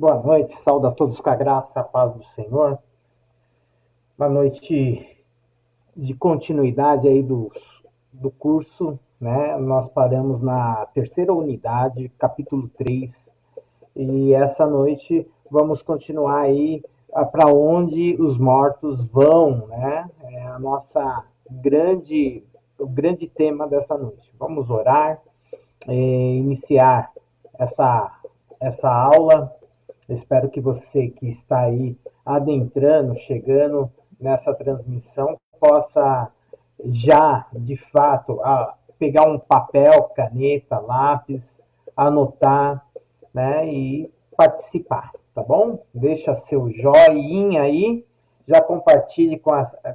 Boa noite, saúdo a todos com a graça e a paz do Senhor. Uma noite de continuidade aí do curso, né? Nós paramos na terceira unidade, capítulo 3, e essa noite vamos continuar aí para onde os mortos vão, né? É a nossa o grande tema dessa noite. Vamos orar, iniciar essa, essa aula. Eu espero que você que está aí adentrando, chegando nessa transmissão, possa já, de fato, pegar um papel, caneta, lápis, anotar, né, e participar, tá bom? Deixa seu joinha aí, já compartilhe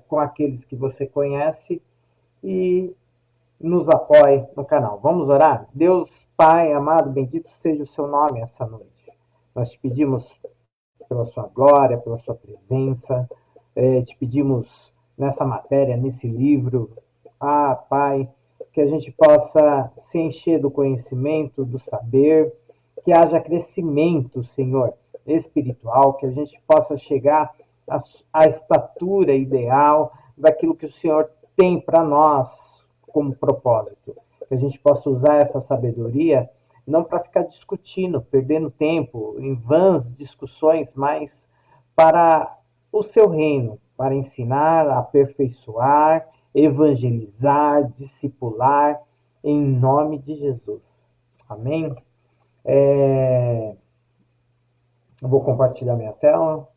com aqueles que você conhece e nos apoie no canal. Vamos orar? Deus, Pai amado, bendito seja o seu nome essa noite. Nós te pedimos pela sua glória, pela sua presença. Te pedimos nessa matéria, nesse livro, Pai, que a gente possa se encher do conhecimento, do saber, que haja crescimento, Senhor, espiritual, que a gente possa chegar à estatura ideal daquilo que o Senhor tem para nós como propósito. Que a gente possa usar essa sabedoria não para ficar discutindo, perdendo tempo em vãs discussões, mas para o seu reino, para ensinar, aperfeiçoar, evangelizar, discipular, em nome de Jesus. Amém? Eu vou compartilhar minha tela.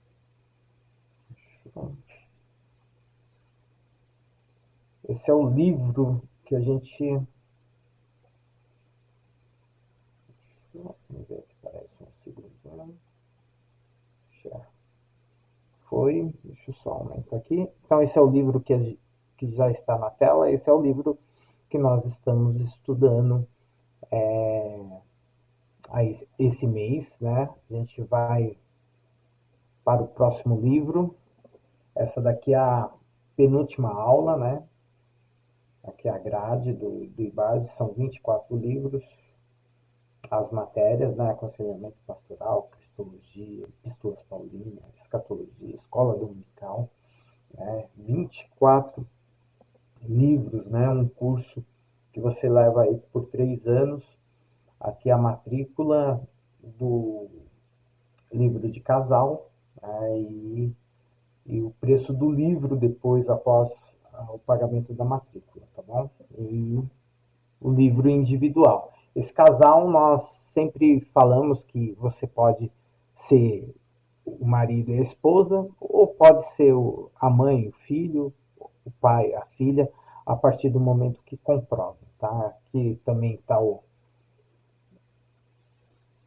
Esse é o livro que a gente. Vamos ver aqui, parece um segundo. Foi, deixa eu só aumentar aqui. Então, esse é o livro que já está na tela. Esse é o livro que nós estamos estudando esse mês, né? A gente vai para o próximo livro. Essa daqui é a penúltima aula, né? Aqui é a grade do IBASE, são 24 livros. As matérias, né? Aconselhamento pastoral, cristologia, epístolas paulinas, escatologia, escola dominical, né? 24 livros, né? Um curso que você leva aí por 3 anos. Aqui a matrícula do livro de casal, né? E o preço do livro depois, após o pagamento da matrícula, tá bom? E o livro individual. Esse casal, nós sempre falamos que você pode ser o marido e a esposa, ou pode ser a mãe, o filho, o pai, a filha, a partir do momento que comprova, tá? Aqui também está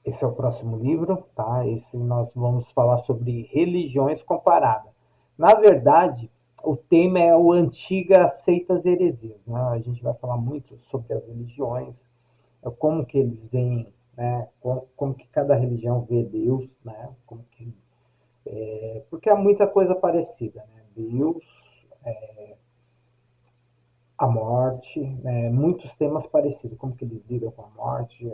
esse é o próximo livro, tá? Esse nós vamos falar sobre religiões comparadas. Na verdade, o tema é o Antigas Seitas e Heresias, né? A gente vai falar muito sobre as religiões, como que eles veem, né? Como que cada religião vê Deus, né? Porque há muita coisa parecida, né? Deus, a morte, né? Muitos temas parecidos, como que eles lidam com a morte,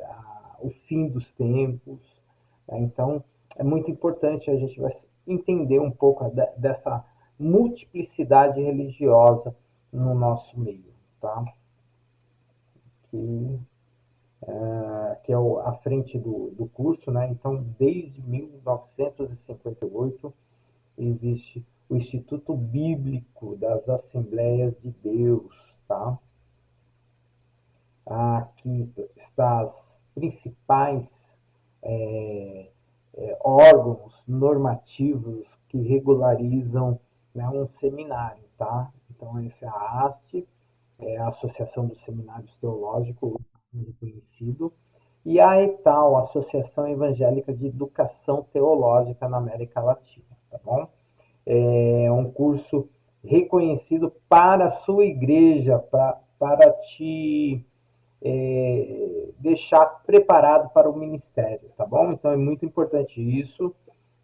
o fim dos tempos, né? Então, é muito importante a gente vai entender um pouco dessa multiplicidade religiosa no nosso meio, tá? Que, que é a frente do curso, né? Então, desde 1958 existe o Instituto Bíblico das Assembleias de Deus, tá? Aqui está as principais órgãos normativos que regularizam, né, um seminário, tá? Então, esse é a ASTE, a Associação dos Seminários Teológicos, reconhecido, e a ETAL, Associação Evangélica de Educação Teológica na América Latina, tá bom? É um curso reconhecido para a sua igreja, para te deixar preparado para o ministério, tá bom? Então é muito importante isso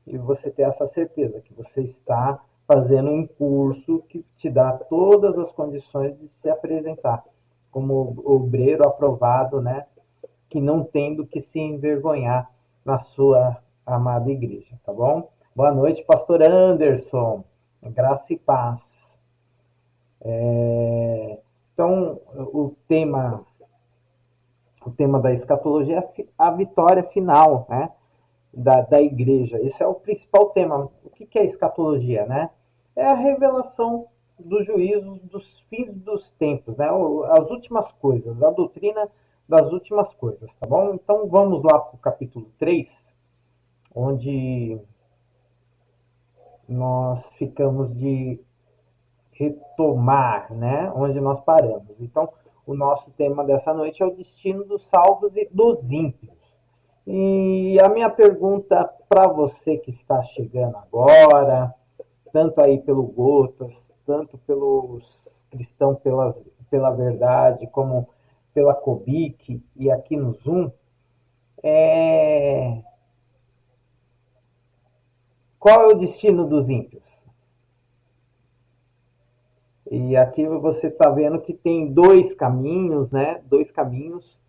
e você ter essa certeza que você está fazendo um curso que te dá todas as condições de se apresentar como obreiro aprovado, né? Que não tem do que se envergonhar na sua amada igreja, tá bom? Boa noite, pastor Anderson. Graça e paz. Então, o tema da escatologia é a vitória final, né? Da igreja. Esse é o principal tema. O que é escatologia, né? É a revelação dos juízos dos fins dos tempos, né? As últimas coisas, a doutrina das últimas coisas, tá bom? Então vamos lá para o capítulo 3, onde nós ficamos de retomar, né? Onde nós paramos. Então, o nosso tema dessa noite é o destino dos salvos e dos ímpios. E a minha pergunta para você que está chegando agora, tanto aí pelo Gotas, tanto pelos Cristãos pela Verdade, como pela Cobic e aqui no Zoom, é qual é o destino dos ímpios? E aqui você está vendo que tem dois caminhos, né? Dois caminhos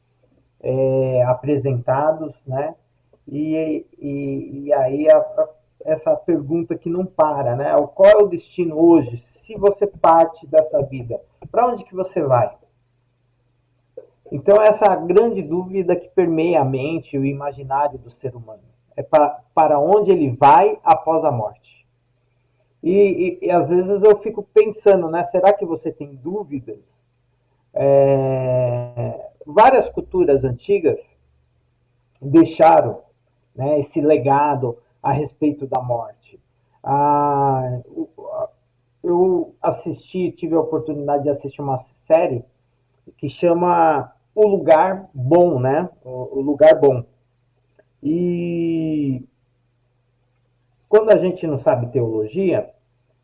apresentados, né? E aí essa pergunta que não para, né? Qual é o destino hoje? Se você parte dessa vida, para onde que você vai? Então essa é a grande dúvida que permeia a mente e o imaginário do ser humano. É para onde ele vai após a morte. E às vezes eu fico pensando, né? Será que você tem dúvidas? Várias culturas antigas deixaram, né, esse legado a respeito da morte. Ah, eu tive a oportunidade de assistir uma série que chama O Lugar Bom, né? O Lugar Bom. E quando a gente não sabe teologia,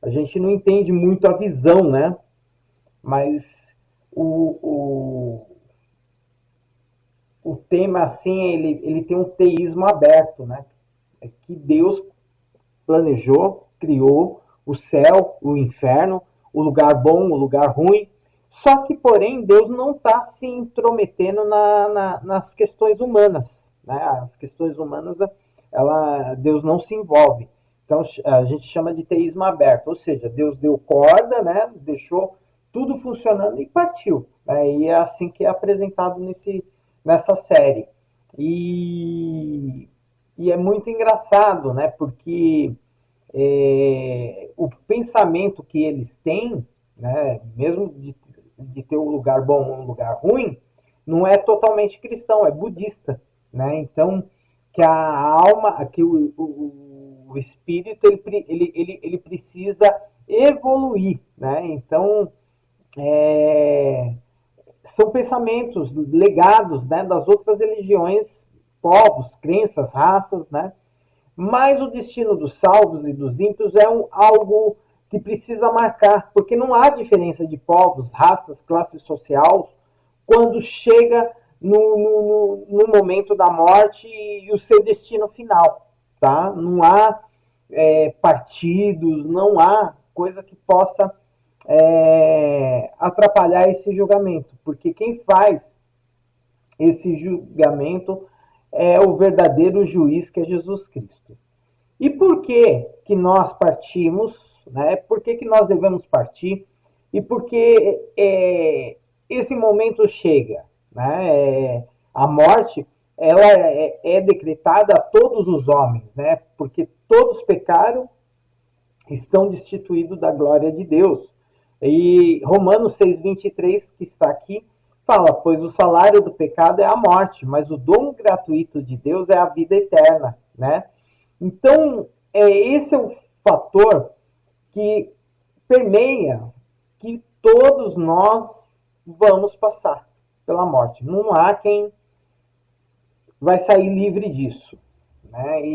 a gente não entende muito a visão, né? Mas o tema, assim, ele tem um teísmo aberto, né? É que Deus planejou, criou o céu, o inferno, o lugar bom, o lugar ruim. Só que, porém, Deus não está se intrometendo nas questões humanas. Né? As questões humanas, Deus não se envolve. Então, a gente chama de teísmo aberto. Ou seja, Deus deu corda, né? Deixou tudo funcionando e partiu. Né? E é assim que é apresentado nessa série. E é muito engraçado, né? Porque o pensamento que eles têm, né, mesmo de ter um lugar bom ou um lugar ruim, não é totalmente cristão, é budista. Né? Então, que a alma, que o espírito, ele precisa evoluir. Né? Então, são pensamentos legados, né, das outras religiões, povos, crenças, raças, né? Mas o destino dos salvos e dos ímpios é algo que precisa marcar, porque não há diferença de povos, raças, classe social, quando chega no momento da morte e o seu destino final. Tá? Não há partidos, não há coisa que possa atrapalhar esse julgamento, porque quem faz esse julgamento é o verdadeiro juiz, que é Jesus Cristo. E por que nós partimos? Né? Por que nós devemos partir? E por que esse momento chega? Né? A morte ela é decretada a todos os homens, né? Porque todos pecaram, estão destituídos da glória de Deus. E Romanos 6,23, que está aqui, fala: pois o salário do pecado é a morte, mas o dom gratuito de Deus é a vida eterna. Né? Então, esse é o fator que permeia que todos nós vamos passar pela morte. Não há quem vai sair livre disso. Né?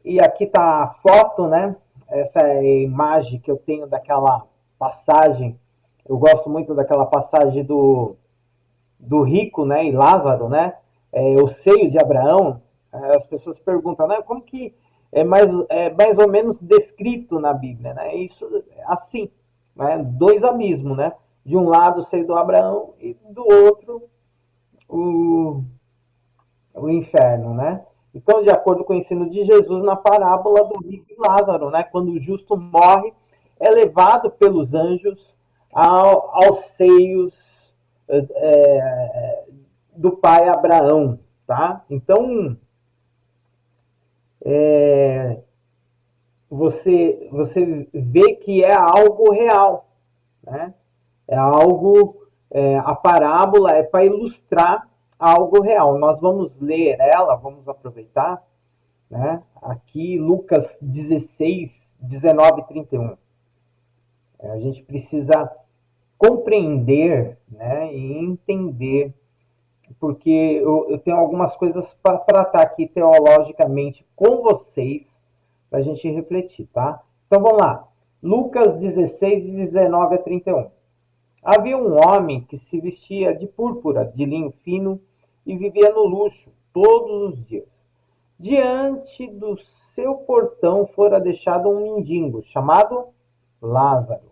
E aqui está a foto, né? Essa é a imagem que eu tenho daquela passagem. Eu gosto muito daquela passagem do rico, né? E Lázaro, né? O seio de Abraão. As pessoas perguntam, né? Como que é mais ou menos descrito na Bíblia, né? Isso assim, né? Dois abismos, né? De um lado o seio do Abraão e do outro o o inferno, né? Então, de acordo com o ensino de Jesus na parábola do rico e Lázaro, né? Quando o justo morre, é levado pelos anjos aos seios do pai Abraão, tá? Então, você vê que é algo real, né? É algo, a parábola é para ilustrar algo real. Nós vamos ler ela, vamos aproveitar, né? Aqui, Lucas 16, 19 e 31. A gente precisa compreender, né, e entender, porque eu tenho algumas coisas para tratar aqui teologicamente com vocês, para a gente refletir, tá? Então vamos lá. Lucas 16, 19 a 31. Havia um homem que se vestia de púrpura, de linho fino, e vivia no luxo todos os dias. Diante do seu portão fora deixado um mendigo, chamado Lázaro,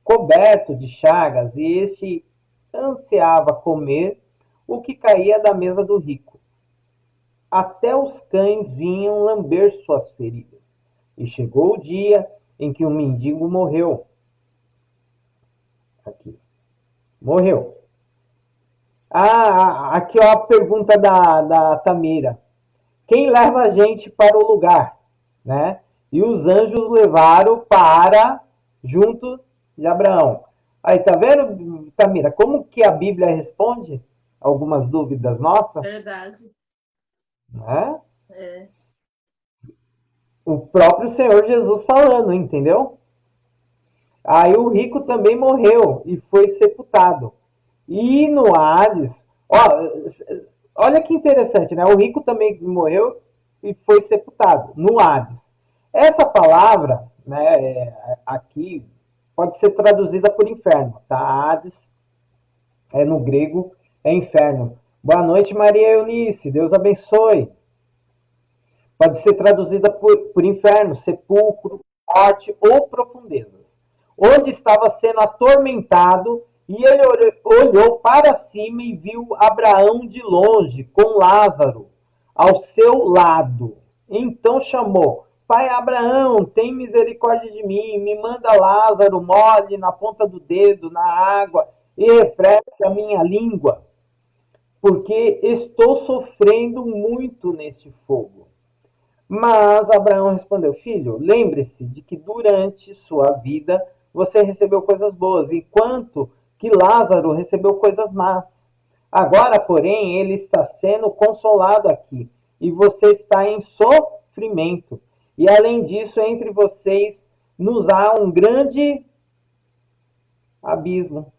coberto de chagas, e este ansiava comer o que caía da mesa do rico. Até os cães vinham lamber suas feridas. E chegou o dia em que o mendigo morreu. Aqui. Morreu. Aqui ó, a pergunta da Tamira. Quem leva a gente para o lugar? Né? E os anjos levaram para junto de Abraão. Aí, tá vendo, Tamira, como que a Bíblia responde algumas dúvidas nossas? Verdade. Né? É. O próprio Senhor Jesus falando, entendeu? Aí o rico também morreu e foi sepultado. E no Hades, ó, olha que interessante, né? O rico também morreu e foi sepultado no Hades. Essa palavra, né, aqui pode ser traduzida por inferno, tá? Hades no grego é inferno. Boa noite, Maria Eunice, Deus abençoe. Pode ser traduzida por inferno, sepulcro, morte ou profundezas. Onde estava sendo atormentado, e ele olhou para cima e viu Abraão de longe, com Lázaro ao seu lado. Então chamou: Pai Abraão, tem misericórdia de mim, me manda Lázaro, molhe na ponta do dedo, na água, e refresque a minha língua, porque estou sofrendo muito neste fogo. Mas Abraão respondeu: Filho, lembre-se de que durante sua vida você recebeu coisas boas, enquanto que Lázaro recebeu coisas más. Agora, porém, ele está sendo consolado aqui, e você está em sofrimento. E além disso, entre vocês nos há um grande abismo.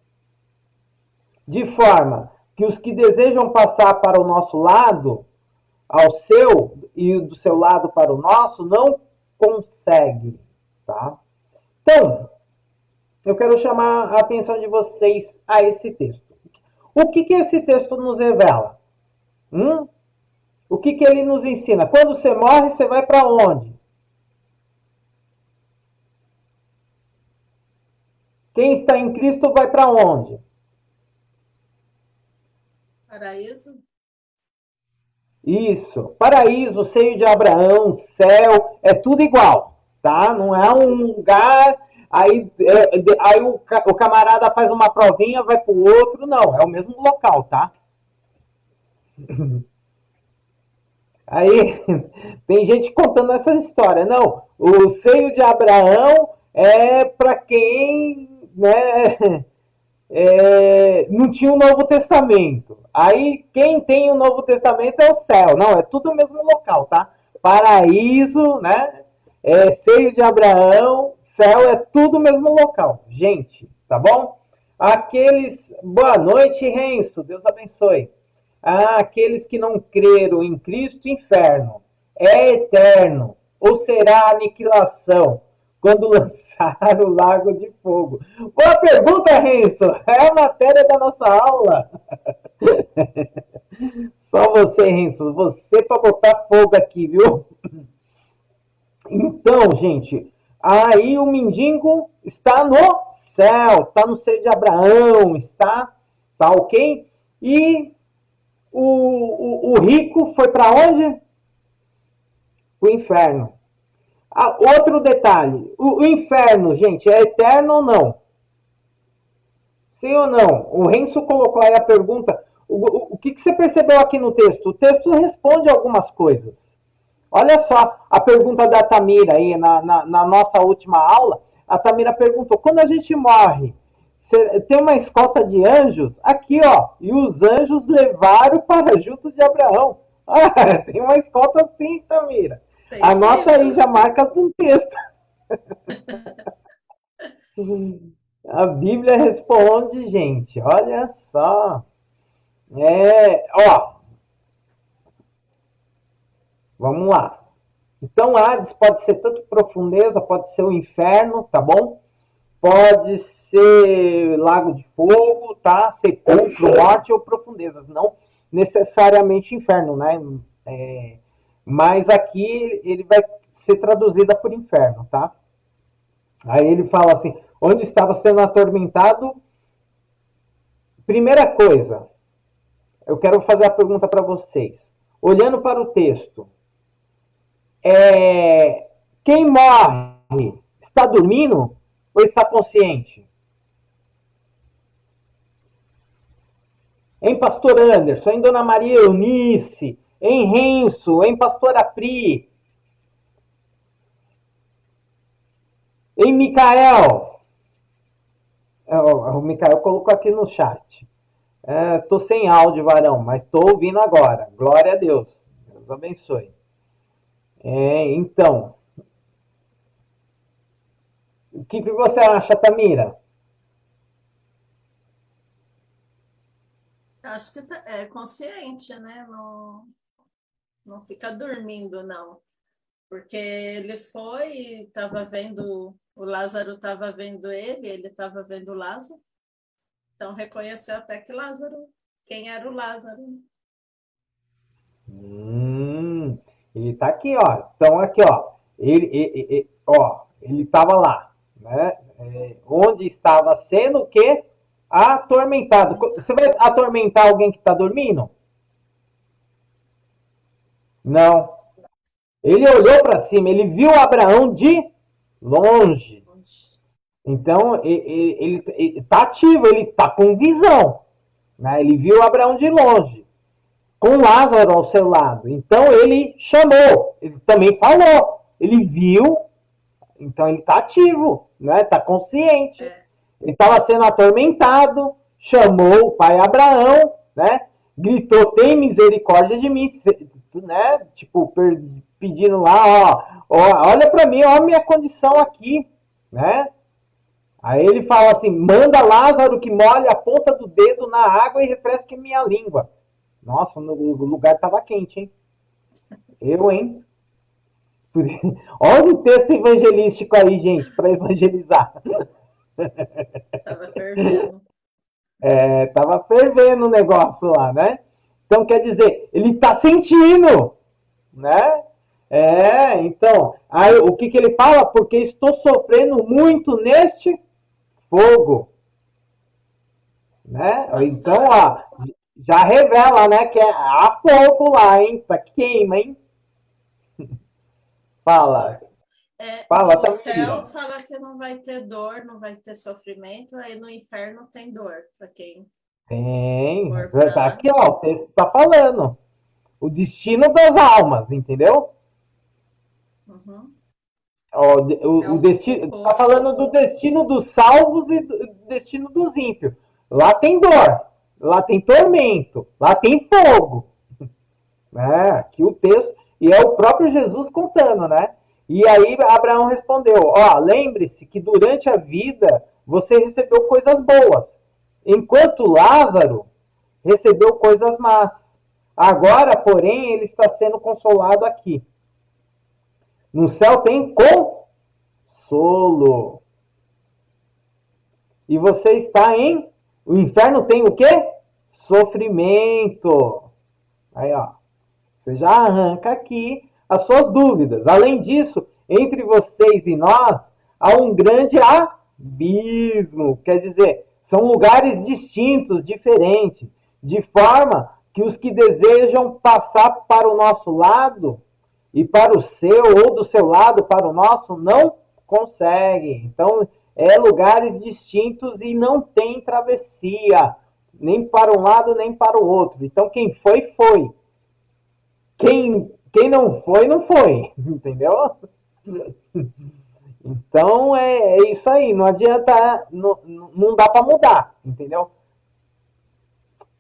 De forma que os que desejam passar para o nosso lado, ao seu, e do seu lado para o nosso, não conseguem. Tá? Então, eu quero chamar a atenção de vocês a esse texto. O que esse texto nos revela? O que ele nos ensina? Quando você morre, você vai para onde? Quem está em Cristo vai para onde? Paraíso. Isso. Paraíso, seio de Abraão, céu, é tudo igual, tá? Não é um lugar, aí o camarada faz uma provinha, vai para o outro, não, é o mesmo local, tá? Aí tem gente contando essas histórias. Não, o seio de Abraão é para quem, né, não tinha o Novo Testamento. Aí quem tem o Novo Testamento é o céu. Não, é tudo o mesmo local, tá? Paraíso, né? Seio de Abraão, céu, é tudo o mesmo local. Gente, tá bom? Aqueles... Boa noite, Renzo. Deus abençoe. Aqueles que não creram em Cristo, inferno. É eterno. Ou será aniquilação quando lançar o lago de fogo? Boa pergunta, Renzo. É a matéria da nossa aula. Só você, Renzo. Você para botar fogo aqui, viu? Então, gente, aí o mendigo está no céu, está no seio de Abraão, tá ok? E O rico foi para onde? O inferno. Outro detalhe, o inferno, gente, é eterno ou não? Sim ou não? O Renzo colocou aí a pergunta. O que você percebeu aqui no texto? O texto responde algumas coisas. Olha só a pergunta da Tamira aí na nossa última aula. A Tamira perguntou, quando a gente morre, tem uma escolta de anjos? Aqui, ó. E os anjos levaram para junto de Abraão. Ah, tem uma escolta sim, Tamira. Anota aí, já marca no texto. A Bíblia responde, gente. Olha só. Ó. Vamos lá. Então, Hades pode ser tanto profundeza, pode ser o inferno, tá bom? Pode ser lago de fogo, tá? Sepulcro, morte ou profundezas. Não necessariamente inferno, né? Mas aqui ele vai ser traduzida por inferno, tá? Aí ele fala assim, onde estava sendo atormentado. Primeira coisa, eu quero fazer a pergunta para vocês. Olhando para o texto, quem morre está dormindo ou está consciente? Em Pastor Anderson, em Dona Maria Eunice, em Renzo, em Pastora Pri, em Micael. O Micael colocou aqui no chat. Tô sem áudio, varão, mas tô ouvindo agora. Glória a Deus. Deus abençoe. Então, o que você acha, Tamira? Acho que é consciente, né? Não fica dormindo, não. Porque ele foi e estava vendo, o Lázaro estava vendo ele estava vendo o Lázaro. Então reconheceu até que Lázaro, quem era o Lázaro. Ele tá aqui, ó. Então aqui, ó. Ele estava lá, né? Onde estava sendo o quê? Atormentado. Você vai atormentar alguém que está dormindo? Não. Ele olhou para cima, ele viu Abraão de longe. Então, ele está ativo, ele está com visão. Né? Ele viu Abraão de longe, com Lázaro ao seu lado. Então, ele chamou, ele também falou. Ele viu, então ele está ativo, né? Está consciente. Ele estava sendo atormentado, chamou o pai Abraão, né? Gritou, tem misericórdia de mim, né? Tipo, pedindo lá, ó, olha para mim, ó a minha condição aqui, né? Aí ele fala assim, manda Lázaro que molhe a ponta do dedo na água e refresque minha língua. Nossa, o lugar tava quente, hein? Hein? Olha o texto evangelístico aí, gente, para evangelizar. Tava fervendo. Tava fervendo o negócio lá, né? Então, quer dizer, ele tá sentindo, né? Então, aí o que ele fala? Porque estou sofrendo muito neste fogo, né? Pastor. Então, ó, já revela, né, que há fogo lá, hein? Tá queima, hein? Fala. Fala, no céu fala que não vai ter dor, não vai ter sofrimento, aí no inferno tem dor, para quem tem. Tá aqui, ó, o texto tá falando. O destino das almas, entendeu? Uhum. Ó, o destino, tá falando do destino dos salvos e do destino dos ímpios. Lá tem dor, lá tem tormento, lá tem fogo. Aqui o texto, e é o próprio Jesus contando, né? E aí Abraão respondeu, ó, lembre-se que durante a vida você recebeu coisas boas, enquanto Lázaro recebeu coisas más. Agora, porém, ele está sendo consolado aqui. No céu tem consolo. E você está em... O inferno tem o quê? Sofrimento. Aí, ó. Você já arranca aqui as suas dúvidas. Além disso, entre vocês e nós, há um grande abismo. Quer dizer, são lugares distintos, diferentes. De forma que os que desejam passar para o nosso lado e para o seu, ou do seu lado para o nosso, não conseguem. Então, lugares distintos e não tem travessia, nem para um lado, nem para o outro. Então, quem foi, foi. Quem não foi, não foi. Entendeu? Então, é isso aí. Não adianta, não dá para mudar. Entendeu?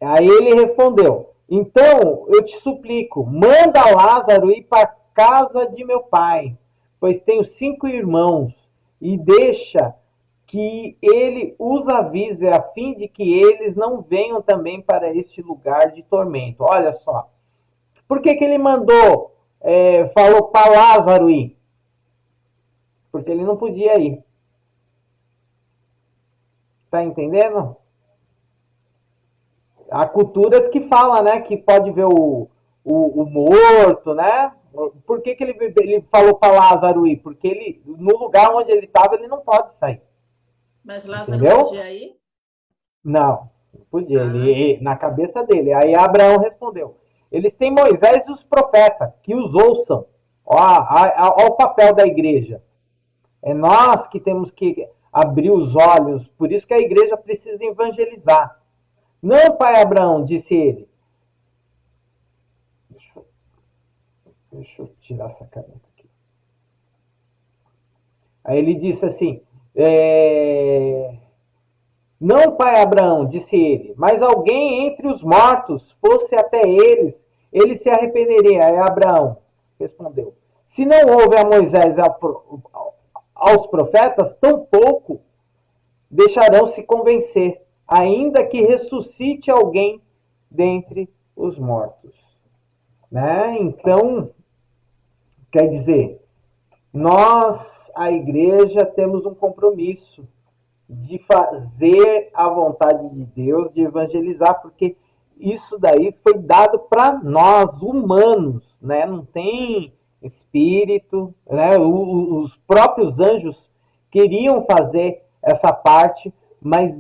Aí ele respondeu, então eu te suplico, manda Lázaro ir para a casa de meu pai, pois tenho 5 irmãos, e deixa que ele os avise, a fim de que eles não venham também para este lugar de tormento. Olha só, por que ele mandou, falou para Lázaro ir? Porque ele não podia ir. Tá entendendo? Há culturas que falam, né, que pode ver o morto, né? Por que ele falou para Lázaro ir? Porque no lugar onde ele estava, ele não pode sair. Mas Lázaro entendeu? Podia ir? Não podia. Ele, na cabeça dele. Aí Abraão respondeu, eles têm Moisés e os profetas, que os ouçam. Ó o papel da igreja. É nós que temos que abrir os olhos. Por isso que a igreja precisa evangelizar. Não, pai Abraão, disse ele. Deixa eu tirar essa caneta aqui. Aí ele disse assim, não, pai Abraão, disse ele, mas alguém entre os mortos fosse até eles se arrependeria. Aí Abraão respondeu, se não houve a Moisés aos profetas, tampouco deixarão se convencer, ainda que ressuscite alguém dentre os mortos. Né? Então, quer dizer, nós, a igreja, temos um compromisso de fazer a vontade de Deus, de evangelizar, porque isso daí foi dado para nós, humanos, né? Não tem espírito, né? Os próprios anjos queriam fazer essa parte, mas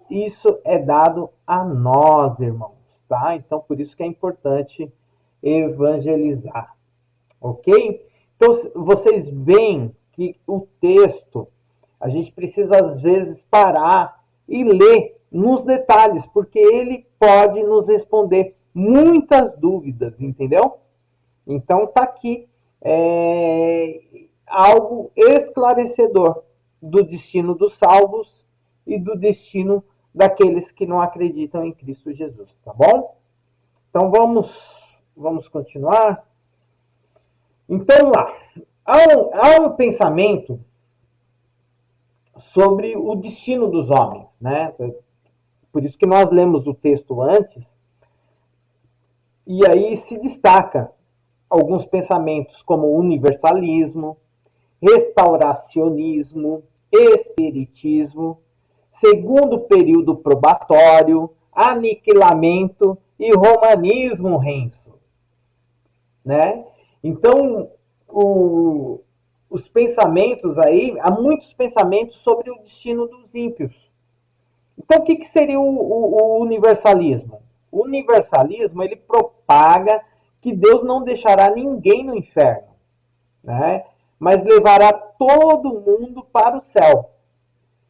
isso é dado a nós, irmãos, tá? Então, por isso que é importante evangelizar, ok? Então, vocês veem que o texto, a gente precisa, às vezes, parar e ler nos detalhes, porque ele pode nos responder muitas dúvidas, entendeu? Então, tá aqui algo esclarecedor do destino dos salvos e do destino daqueles que não acreditam em Cristo Jesus, tá bom? Então, vamos continuar. Então, lá, há um pensamento sobre o destino dos homens, né? Por isso que nós lemos o texto antes, e aí se destaca alguns pensamentos como universalismo, restauracionismo, espiritismo, segundo período probatório, aniquilamento e romanismo renso, né? Então, os pensamentos aí, há muitos pensamentos sobre o destino dos ímpios. Então, o que seria o universalismo? O universalismo, ele propaga que Deus não deixará ninguém no inferno, né? Mas levará todo mundo para o céu.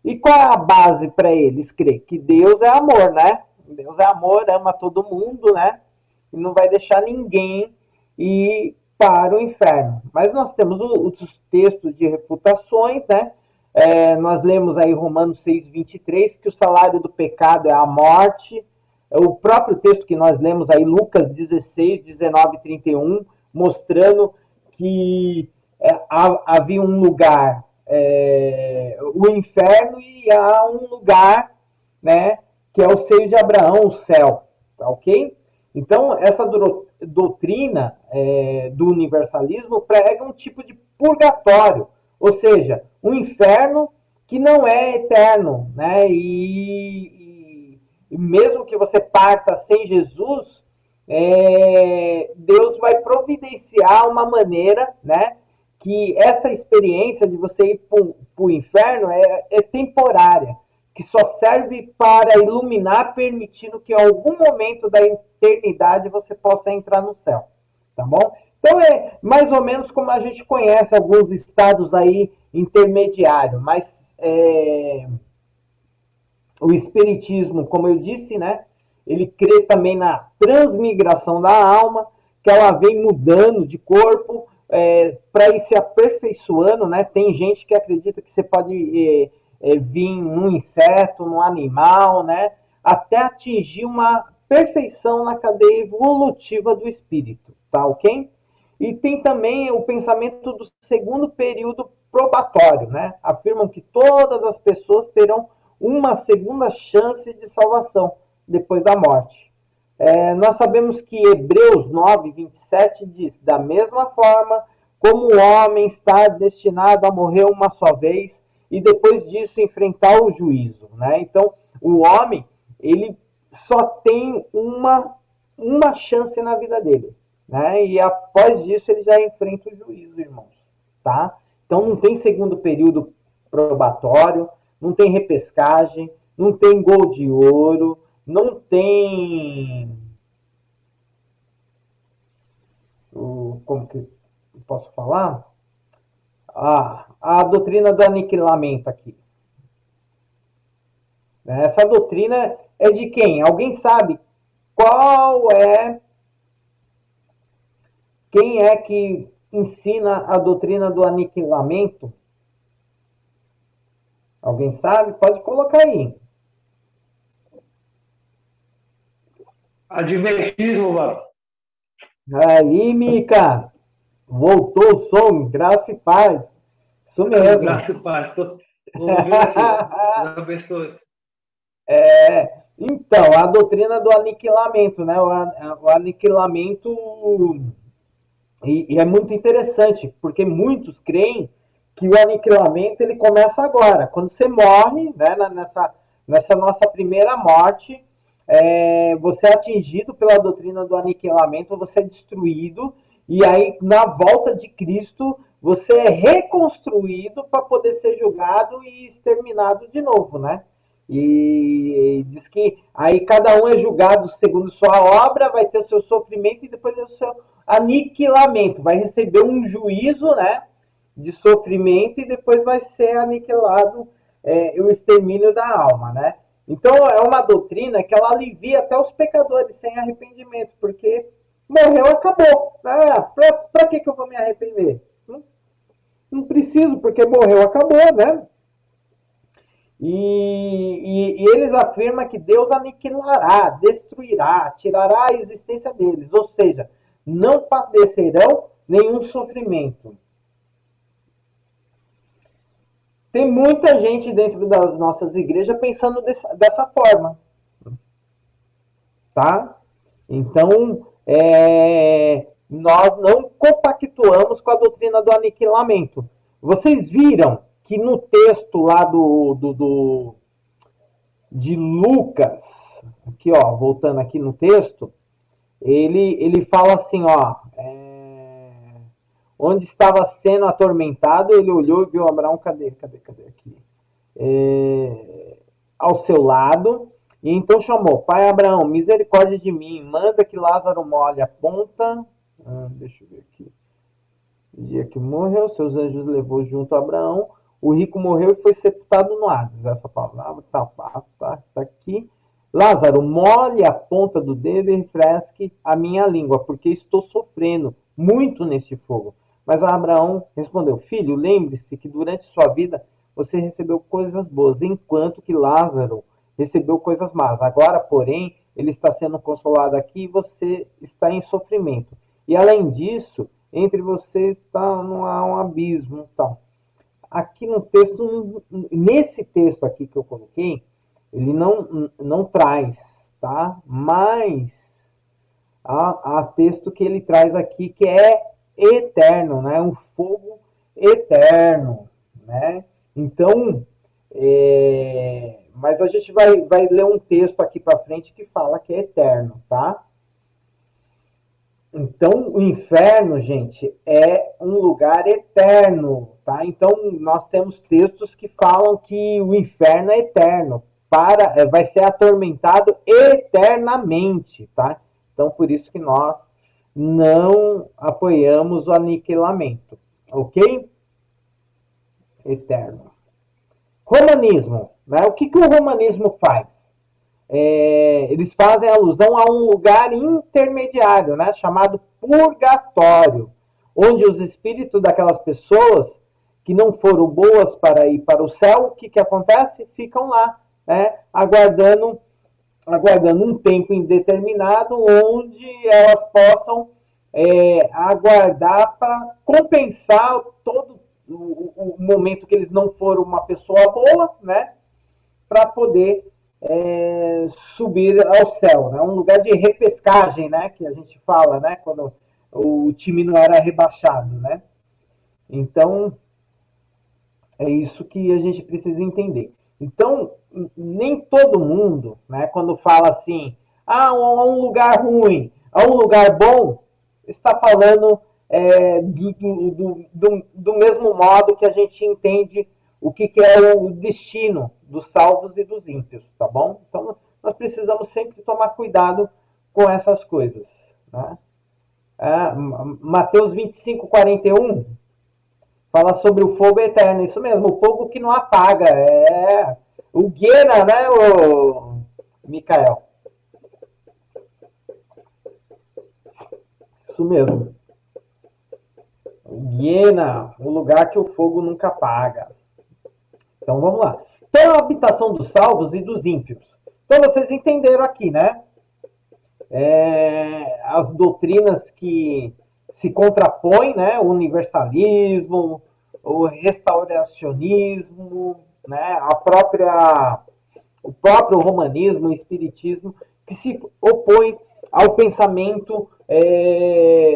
E qual é a base para eles crer? Que Deus é amor, né? Deus é amor, ama todo mundo, né? E não vai deixar ninguém ir para o inferno. Mas nós temos os textos de refutações, né? Nós lemos aí Romanos 6:23, que o salário do pecado é a morte. O próprio texto que nós lemos aí, Lucas 16, 19 e 31, mostrando que havia um lugar, o inferno, e há um lugar, né, que é o seio de Abraão, o céu, tá ok? Então, essa doutrina do universalismo prega um tipo de purgatório, ou seja, um inferno que não é eterno, né? E mesmo que você parta sem Jesus, Deus vai providenciar uma maneira, né, que essa experiência de você ir para o inferno é temporária, que só serve para iluminar, permitindo que em algum momento da eternidade você possa entrar no céu, tá bom? Então é mais ou menos como a gente conhece alguns estados aí intermediários, mas o espiritismo, como eu disse, né, ele crê também na transmigração da alma, que ela vem mudando de corpo para ir se aperfeiçoando, né? Tem gente que acredita que você pode vir num inseto, num animal, né? Até atingir uma perfeição na cadeia evolutiva do espírito, tá ok? E tem também o pensamento do segundo período probatório, né? Afirmam que todas as pessoas terão uma segunda chance de salvação depois da morte. Nós sabemos que Hebreus 9, 27 diz: da mesma forma como o homem está destinado a morrer uma só vez e depois disso enfrentar o juízo, né? Então, o homem, ele só tem uma chance na vida dele, né? E após isso ele já enfrenta o juízo, irmãos, tá? Então não tem segundo período probatório, não tem repescagem, não tem gol de ouro, não tem como que eu posso falar? A doutrina do aniquilamento aqui. Essa doutrina é de quem? Alguém sabe qual é? Quem é que ensina a doutrina do aniquilamento? Alguém sabe? Pode colocar aí. Adventismo, mano. Aí, Mica. Voltou o som. Graça e paz. Isso mesmo. Graça e paz. Vou ouvir aqui. Então, a doutrina do aniquilamento, né? O aniquilamento... E é muito interessante, porque muitos creem que o aniquilamento ele começa agora. Quando você morre, né, nessa nossa primeira morte, você é atingido pela doutrina do aniquilamento, você é destruído, e aí na volta de Cristo você é reconstruído para poder ser julgado e exterminado de novo, né? E diz que aí cada um é julgado segundo sua obra, vai ter o seu sofrimento e depois é o seu aniquilamento, vai receber um juízo, né, de sofrimento e depois vai ser aniquilado o extermínio da alma, né? Então é uma doutrina que ela alivia até os pecadores sem arrependimento, porque morreu, acabou. Para que eu vou me arrepender? Não preciso, porque morreu, acabou, né? E eles afirmam que Deus aniquilará, destruirá, tirará a existência deles, ou seja, não padecerão nenhum sofrimento. Tem muita gente dentro das nossas igrejas pensando dessa forma, tá? Então, nós não compactuamos com a doutrina do aniquilamento. Vocês viram que no texto lá de Lucas, aqui ó, voltando aqui no texto, ele fala assim, ó, onde estava sendo atormentado, ele olhou e viu Abraão, cadê aqui? Ao seu lado, e então chamou, pai Abraão, misericórdia de mim, manda que Lázaro molhe a ponta, deixa eu ver aqui, no dia que morreu, seus anjos levou junto a Abraão, o rico morreu e foi sepultado no Hades, essa palavra tá aqui, Lázaro, molhe a ponta do dedo e refresque a minha língua, porque estou sofrendo muito neste fogo. Mas Abraão respondeu, filho, lembre-se que durante sua vida você recebeu coisas boas, enquanto que Lázaro recebeu coisas más. Agora, porém, ele está sendo consolado aqui e você está em sofrimento. E além disso, entre vocês está um abismo. Tá? Aqui no texto, nesse texto aqui que eu coloquei, ele não traz, tá? Mas há texto que ele traz aqui que é eterno, né? Um fogo eterno, né? Então, mas a gente vai ler um texto aqui para frente que fala que é eterno, tá? Então, o inferno, gente, é um lugar eterno, tá? Então, nós temos textos que falam que o inferno é eterno, vai ser atormentado eternamente, tá? Então, por isso que nós não apoiamos o aniquilamento. Ok? Eterno. Romanismo. Né? O que o romanismo faz? Eles fazem alusão a um lugar intermediário, né? Chamado purgatório, onde os espíritos daquelas pessoas que não foram boas para ir para o céu, o que acontece? Ficam lá, né? Aguardando um tempo indeterminado, onde elas possam aguardar para compensar todo o momento que eles não foram uma pessoa boa, né? Para poder subir ao céu, né? Um lugar de repescagem, né? Que a gente fala, né? Quando o time não era rebaixado, né? Então, é isso que a gente precisa entender. Então, nem todo mundo, né? Quando fala assim, um lugar ruim, um lugar bom, está falando do mesmo modo que a gente entende o que é o destino dos salvos e dos ímpios, tá bom? Então, nós precisamos sempre tomar cuidado com essas coisas. Né? Mateus 25, 41 fala sobre o fogo eterno. Isso mesmo, o fogo que não apaga. O Guiena, né, o Micael? Isso mesmo. Guiena, o lugar que o fogo nunca apaga. Então vamos lá. Então a habitação dos salvos e dos ímpios. Então vocês entenderam aqui, né? As doutrinas que se contrapõem, né? O universalismo, o restauracionismo, né? O próprio romanismo, o espiritismo, que se opõe ao pensamento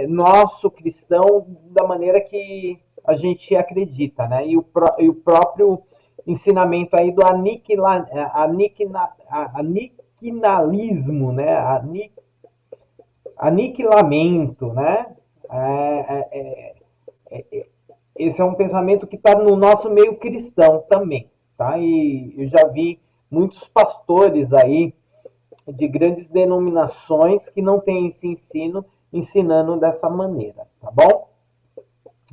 nosso cristão da maneira que a gente acredita, né? E o próprio ensinamento aí do aniquilismo, né? Aniquilamento, né? Esse é um pensamento que está no nosso meio cristão também, tá? E eu já vi muitos pastores aí de grandes denominações que não têm esse ensino, ensinando dessa maneira, tá bom?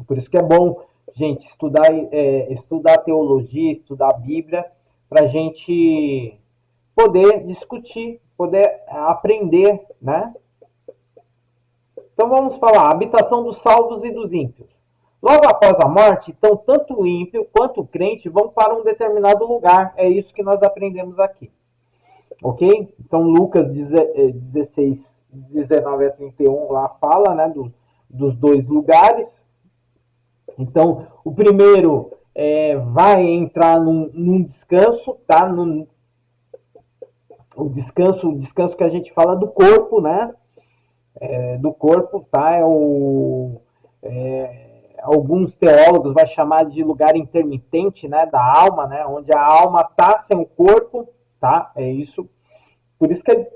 Por isso que é bom, gente, estudar teologia, estudar a Bíblia, para a gente poder discutir, poder aprender, né? Então vamos falar, habitação dos salvos e dos ímpios. Logo após a morte, então, tanto o ímpio quanto o crente vão para um determinado lugar. É isso que nós aprendemos aqui. Ok? Então, Lucas 16, 19 a 31 lá fala, né, dos dois lugares. Então, o primeiro vai entrar num descanso, tá? O descanso que a gente fala do corpo, né? Do corpo, tá? Alguns teólogos vão chamar de lugar intermitente, né? Da alma, né? Onde a alma está sem o corpo, tá? É isso. Por isso que é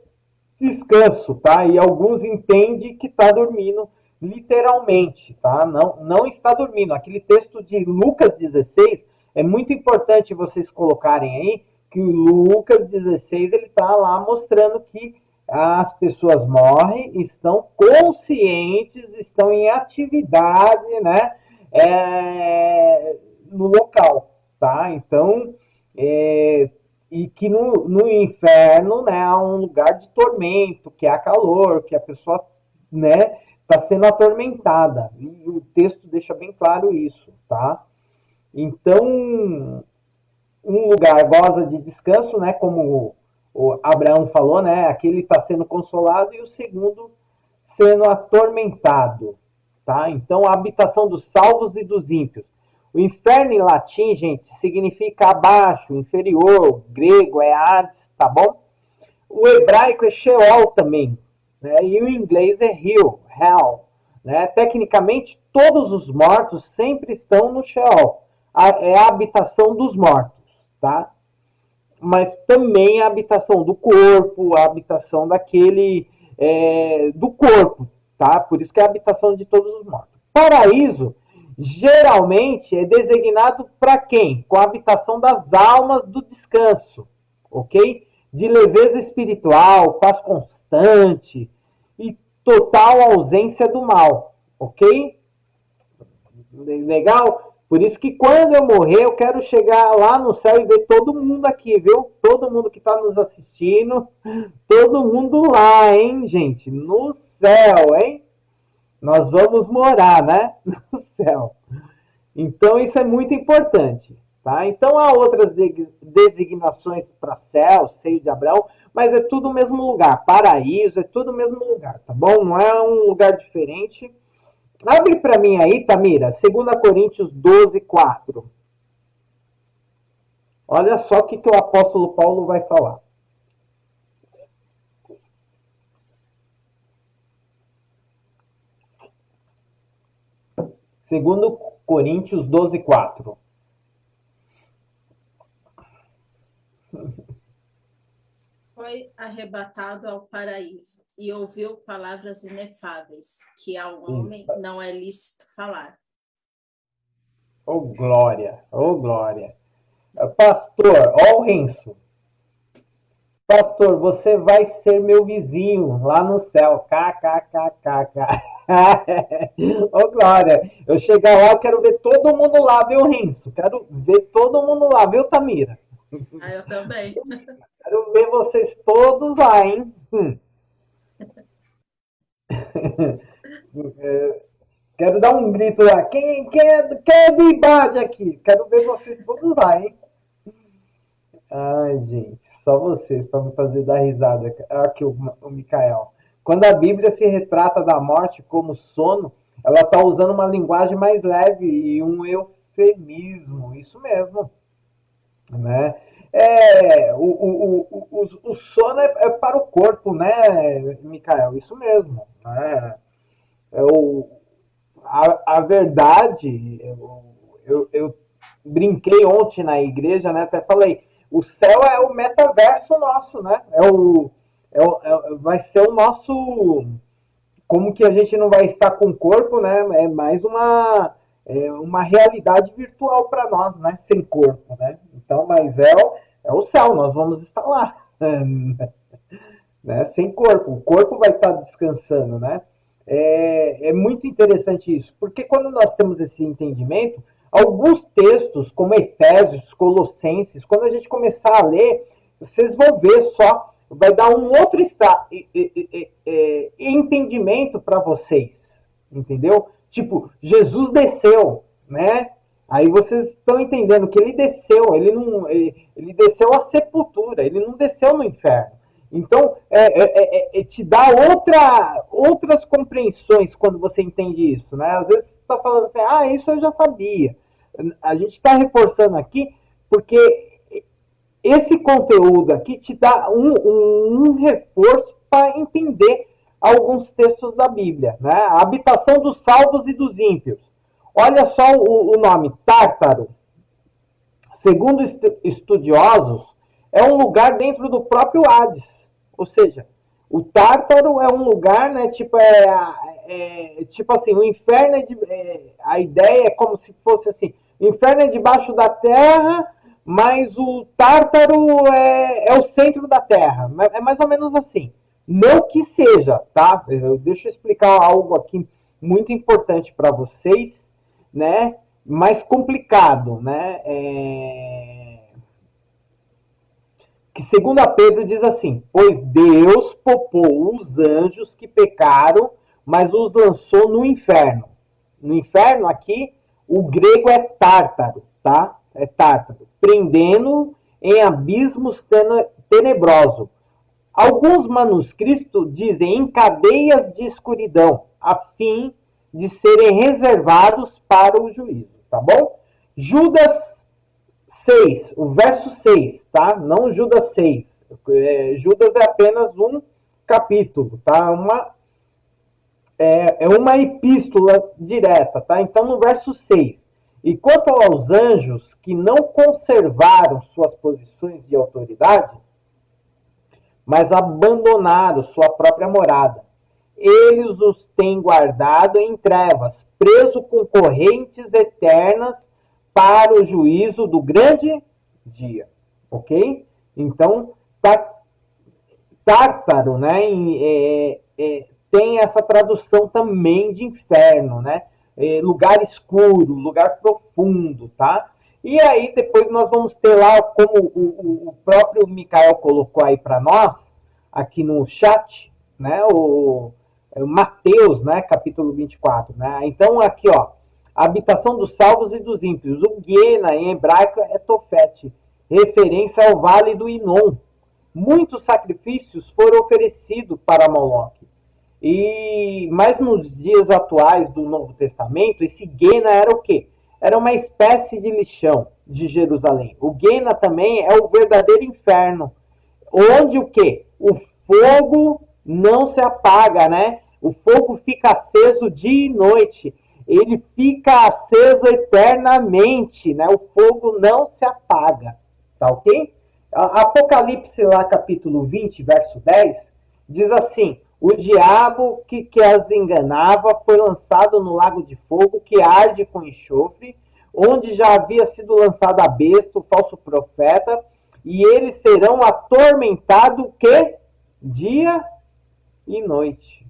descanso, tá? E alguns entendem que está dormindo literalmente, tá? Não está dormindo. Aquele texto de Lucas 16 é muito importante vocês colocarem aí que o Lucas 16 ele está lá mostrando que as pessoas morrem, estão conscientes, estão em atividade, né? No local, tá? Então, e que no inferno, né, há um lugar de tormento, que há calor, que a pessoa, né, está sendo atormentada. E o texto deixa bem claro isso, tá? Então, um lugar goza de descanso, né, como o Abraão falou, né, aquele está sendo consolado e o segundo sendo atormentado, tá? Então, a habitação dos salvos e dos ímpios. O inferno em latim, gente, significa abaixo, inferior, o grego é Hades, tá bom? O hebraico é Sheol também, né? E o inglês é Hell, né? Tecnicamente, todos os mortos sempre estão no Sheol. É a habitação dos mortos, tá? Mas também a habitação do corpo, a habitação do corpo, tá? Por isso que é a habitação de todos os mortos. Paraíso geralmente é designado para quem? Com a habitação das almas do descanso, ok? De leveza espiritual, paz constante, e total ausência do mal, ok? Legal? Por isso que quando eu morrer, eu quero chegar lá no céu e ver todo mundo aqui, viu? Todo mundo que está nos assistindo, todo mundo lá, hein, gente? No céu, hein? Nós vamos morar, né? No céu. Então, isso é muito importante. Tá? Então, há outras designações para céu, seio de Abraão, mas é tudo o mesmo lugar. Paraíso, é tudo o mesmo lugar, tá bom? Não é um lugar diferente. Abre para mim aí, Tamira, 2 Coríntios 12, 4. Olha só o que o apóstolo Paulo vai falar. Segundo Coríntios 12, 4. Foi arrebatado ao paraíso e ouviu palavras inefáveis, que ao homem não é lícito falar. Oh, glória! Oh, glória! Pastor, ó o Renzo. Pastor, você vai ser meu vizinho lá no céu. KKKKK. Ô, Glória, eu chegar lá, eu quero ver todo mundo lá, viu, Renzo? Quero ver todo mundo lá, viu, Tamira? Ah, eu também. Quero ver vocês todos lá, hein? Quero dar um grito lá. Quem é do IBAD aqui? Quero ver vocês todos lá, hein? Ai, gente, só vocês para me fazer dar risada. Aqui o Mikael. Quando a Bíblia se retrata da morte como sono, ela está usando uma linguagem mais leve e um eufemismo. Isso mesmo. Né? O sono é para o corpo, né, Mikael? Isso mesmo. Né? A verdade, eu brinquei ontem na igreja, né? Até falei, o céu é o metaverso nosso, né? Vai ser o nosso. Como que a gente não vai estar com o corpo, né? É mais uma realidade virtual para nós, né? Sem corpo, né? Então, mas é o céu, nós vamos estar lá, né? Sem corpo. O corpo vai estar descansando, né? É muito interessante isso, porque quando nós temos esse entendimento, alguns textos, como Efésios, Colossenses, quando a gente começar a ler, vocês vão ver só, vai dar um outro entendimento para vocês, entendeu? Tipo, Jesus desceu, né? Aí vocês estão entendendo que ele desceu, ele desceu à sepultura, ele não desceu no inferno. Então, te dá outras compreensões quando você entende isso, né? Às vezes você está falando assim, isso eu já sabia. A gente está reforçando aqui porque esse conteúdo aqui te dá um reforço para entender alguns textos da Bíblia, né? A habitação dos salvos e dos ímpios. Olha só o nome, Tártaro. Segundo estudiosos, é um lugar dentro do próprio Hades. Ou seja, o Tártaro é um lugar, né? Tipo assim, o inferno a ideia é como se fosse assim, o inferno é debaixo da terra, mas o Tártaro é o centro da terra. É mais ou menos assim. Não que seja, tá? Deixa eu explicar algo aqui muito importante para vocês, né? Mais complicado, né? Que segundo a Pedro diz assim, pois Deus poupou os anjos que pecaram, mas os lançou no inferno. No inferno aqui, o grego é tártaro, tá? É tártaro. Prendendo em abismos tenebrosos. Alguns manuscritos dizem em cadeias de escuridão, a fim de serem reservados para o juízo, tá bom? Judas 6, o verso 6, tá? Não Judas 6. Judas é apenas um capítulo, tá? Uma epístola direta, tá? Então, no verso 6. E quanto aos anjos que não conservaram suas posições de autoridade, mas abandonaram sua própria morada, eles os têm guardado em trevas, preso com correntes eternas para o juízo do grande dia, ok? Então, Tártaro, né? tem essa tradução também de inferno, né? Lugar escuro, lugar profundo, tá? E aí depois nós vamos ter lá, como o próprio Micael colocou aí para nós, aqui no chat, né? O Mateus, né? Capítulo 24, né? Então aqui, ó, a habitação dos salvos e dos ímpios. O Guiena, em hebraico, é Tofete, referência ao vale do Inom. Muitos sacrifícios foram oferecidos para Moloque. Mas nos dias atuais do Novo Testamento, esse Guena era o quê? Era uma espécie de lixão de Jerusalém. O Guena também é o verdadeiro inferno, onde o quê? O fogo não se apaga, né? O fogo fica aceso dia e noite. Ele fica aceso eternamente, né? O fogo não se apaga, tá ok? Apocalipse lá, capítulo 20, verso 10, diz assim: o diabo que as enganava foi lançado no lago de fogo que arde com enxofre, onde já havia sido lançado a besta, o falso profeta, e eles serão atormentados que dia e noite,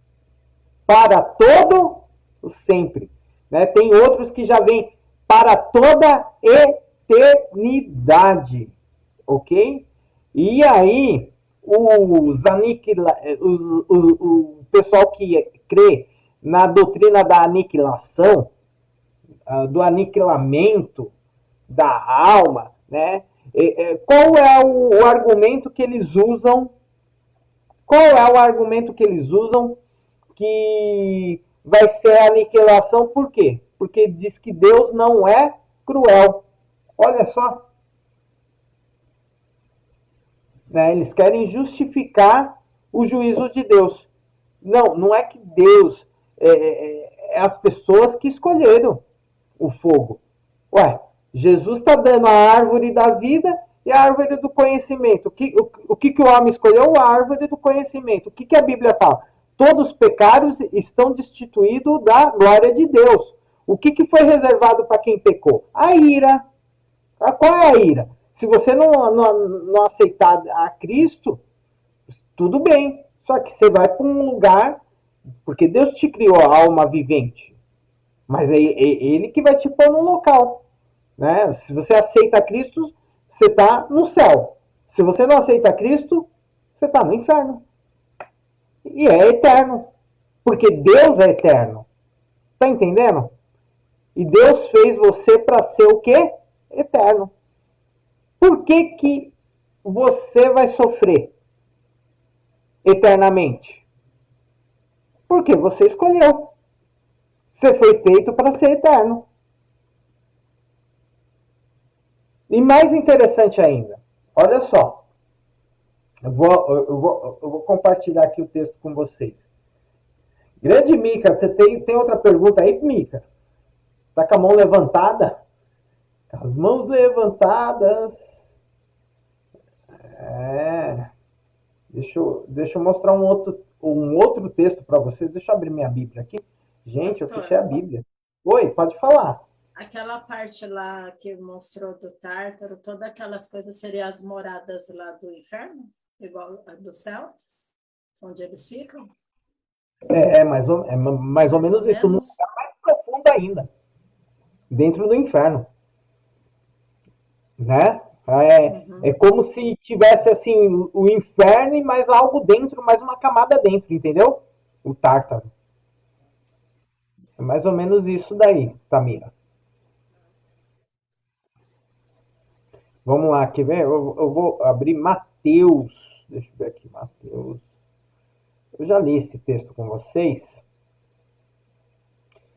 para todo o sempre. Né? Tem outros que já vêm para toda eternidade, ok? E aí o pessoal que crê na doutrina da aniquilação, do aniquilamento da alma, né? Qual é o argumento que eles usam? Qual é o argumento que eles usam que vai ser a aniquilação? Por quê? Porque diz que Deus não é cruel. Olha só. Né? Eles querem justificar o juízo de Deus. Não é que Deus... É as pessoas que escolheram o fogo. Ué, Jesus está dando a árvore da vida e a árvore do conhecimento. O que o homem escolheu? A árvore do conhecimento. O que a Bíblia fala? Todos os pecados estão destituídos da glória de Deus. O que foi reservado para quem pecou? A ira. Qual é a ira? Se você não aceitar a Cristo, tudo bem. Só que você vai para um lugar, porque Deus te criou a alma vivente. Mas é Ele que vai te pôr num local. Né? Se você aceita Cristo, você está no céu. Se você não aceita Cristo, você está no inferno. E é eterno. Porque Deus é eterno. Tá entendendo? E Deus fez você para ser o quê? Eterno. Por que você vai sofrer eternamente? Porque você escolheu. Você foi feito para ser eterno. E mais interessante ainda, olha só. Eu vou compartilhar aqui o texto com vocês. Grande Mica, você tem outra pergunta aí, Mica? Tá com a mão levantada? As mãos levantadas. Deixa eu mostrar um outro texto para vocês. Deixa eu abrir minha Bíblia aqui. Gente, Pastor, eu fechei a Bíblia. Oi, pode falar. Aquela parte lá que mostrou do Tártaro, todas aquelas coisas seriam as moradas lá do inferno? Igual a do céu? Onde eles ficam? Mais ou menos isso. Num lugar mais profundo ainda. Dentro do inferno. Né? É como se tivesse assim o inferno e mais algo dentro, mais uma camada dentro, entendeu? O Tártaro. É mais ou menos isso daí, Tamira. Vamos lá, quer ver? Eu vou abrir Mateus. Deixa eu ver aqui, Mateus. Eu já li esse texto com vocês.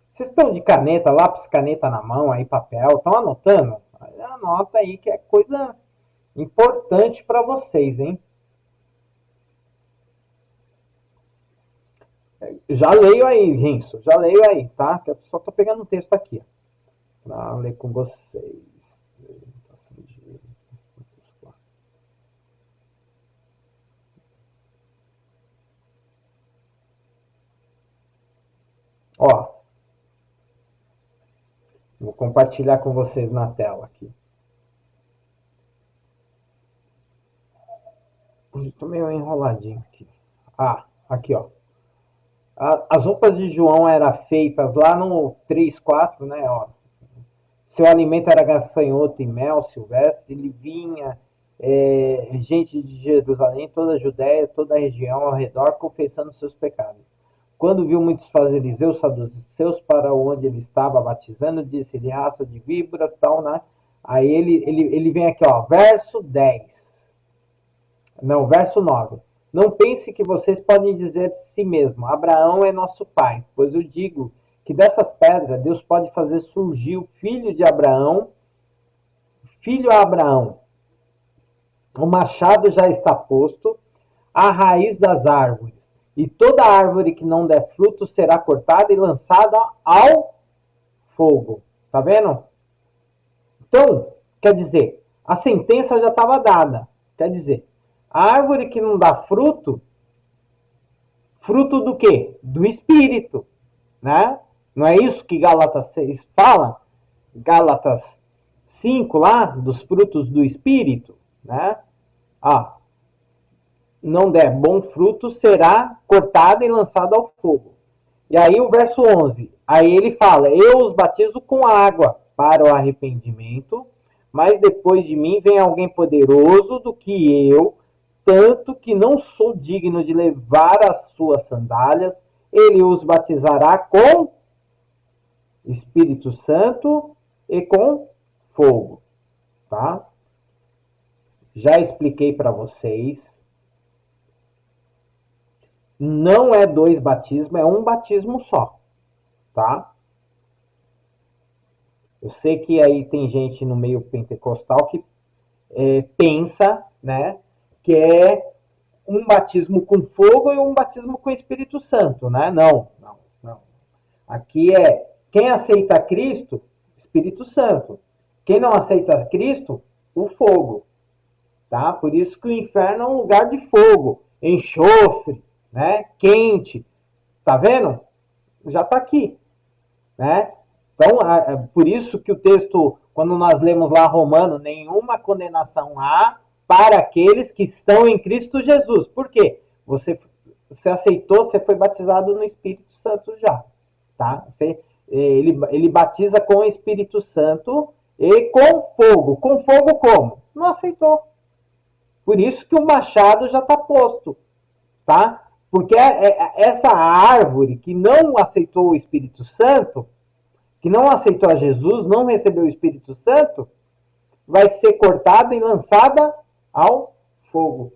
Vocês estão de caneta, lápis, caneta na mão, aí papel, estão anotando? Anota aí que é coisa importante para vocês, hein? Já leio aí, Rinso, já leio aí, tá? Que eu só tô pegando um texto aqui, para ler com vocês. Ó, vou compartilhar com vocês na tela aqui. Estou meio enroladinho aqui. Aqui, ó. As roupas de João eram feitas lá no 3:4, né? Ó, seu alimento era gafanhoto e mel silvestre, ele vinha gente de Jerusalém, toda a Judéia, toda a região ao redor, confessando seus pecados. Quando viu muitos fariseus, saduceus para onde ele estava batizando, disse-lhe, raça de víboras, tal, né? Aí ele vem aqui, ó, verso 10. Não, verso 9. Não pense que vocês podem dizer de si mesmo, Abraão é nosso pai, pois eu digo que dessas pedras Deus pode fazer surgir o filho de Abraão, filho a Abraão. O machado já está posto à raiz das árvores, e toda árvore que não der fruto será cortada e lançada ao fogo. Tá vendo? Então, quer dizer, a sentença já estava dada. Quer dizer, a árvore que não dá fruto, fruto do quê? Do Espírito, né? Não é isso que Gálatas 6 fala? Gálatas 5 lá, dos frutos do Espírito, né? Não der bom fruto, será cortada e lançada ao fogo. E aí o verso 11, aí ele fala, eu os batizo com água para o arrependimento, mas depois de mim vem alguém poderoso do que eu, tanto que não sou digno de levar as suas sandálias, ele os batizará com Espírito Santo e com fogo, tá? Já expliquei para vocês. Não é 2 batismos, é um batismo só, tá? Eu sei que aí tem gente no meio pentecostal que pensa, né, que é um batismo com fogo e um batismo com Espírito Santo, né? Não. Aqui é quem aceita Cristo, Espírito Santo. Quem não aceita Cristo, o fogo. Tá? Por isso que o inferno é um lugar de fogo, enxofre, né? Quente. Tá vendo? Já está aqui. Né? Então, por isso que o texto, quando nós lemos lá Romano, nenhuma condenação há para aqueles que estão em Cristo Jesus. Por quê? Você aceitou, você foi batizado no Espírito Santo já. Tá? Ele batiza com o Espírito Santo e com fogo. Com fogo como? Não aceitou. Por isso que o machado já está posto. Tá? Porque essa árvore que não aceitou o Espírito Santo, que não aceitou a Jesus, não recebeu o Espírito Santo, vai ser cortada e lançada ao fogo.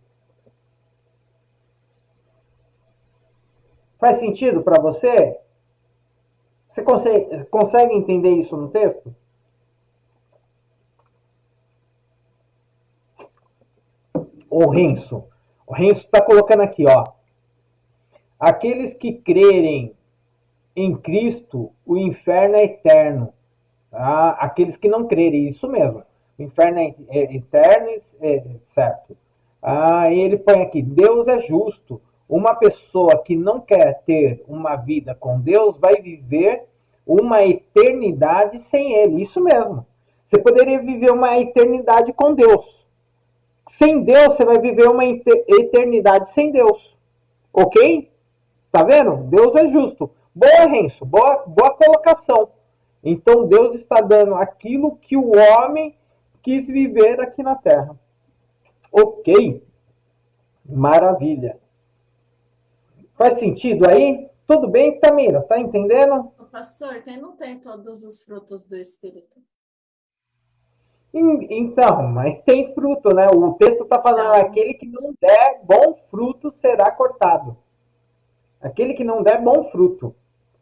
Faz sentido para você? Você consegue entender isso no texto? O Renzo está colocando aqui, ó. Aqueles que crerem em Cristo, o inferno é eterno. Tá? Aqueles que não crerem, isso mesmo. O inferno é eterno, certo. Ele põe aqui, Deus é justo. Uma pessoa que não quer ter uma vida com Deus vai viver uma eternidade sem Ele. Isso mesmo. Você poderia viver uma eternidade com Deus. Sem Deus, você vai viver uma eternidade sem Deus. Ok? Tá vendo? Deus é justo. Boa, Renzo. Boa colocação. Então, Deus está dando aquilo que o homem quis viver aqui na Terra. Ok? Maravilha. Faz sentido aí? Tudo bem, Tamira? Tá entendendo? Pastor, quem não tem todos os frutos do Espírito? Então, mas tem fruto, né? O texto está falando, aquele que não der bom fruto será cortado. Aquele que não der bom fruto.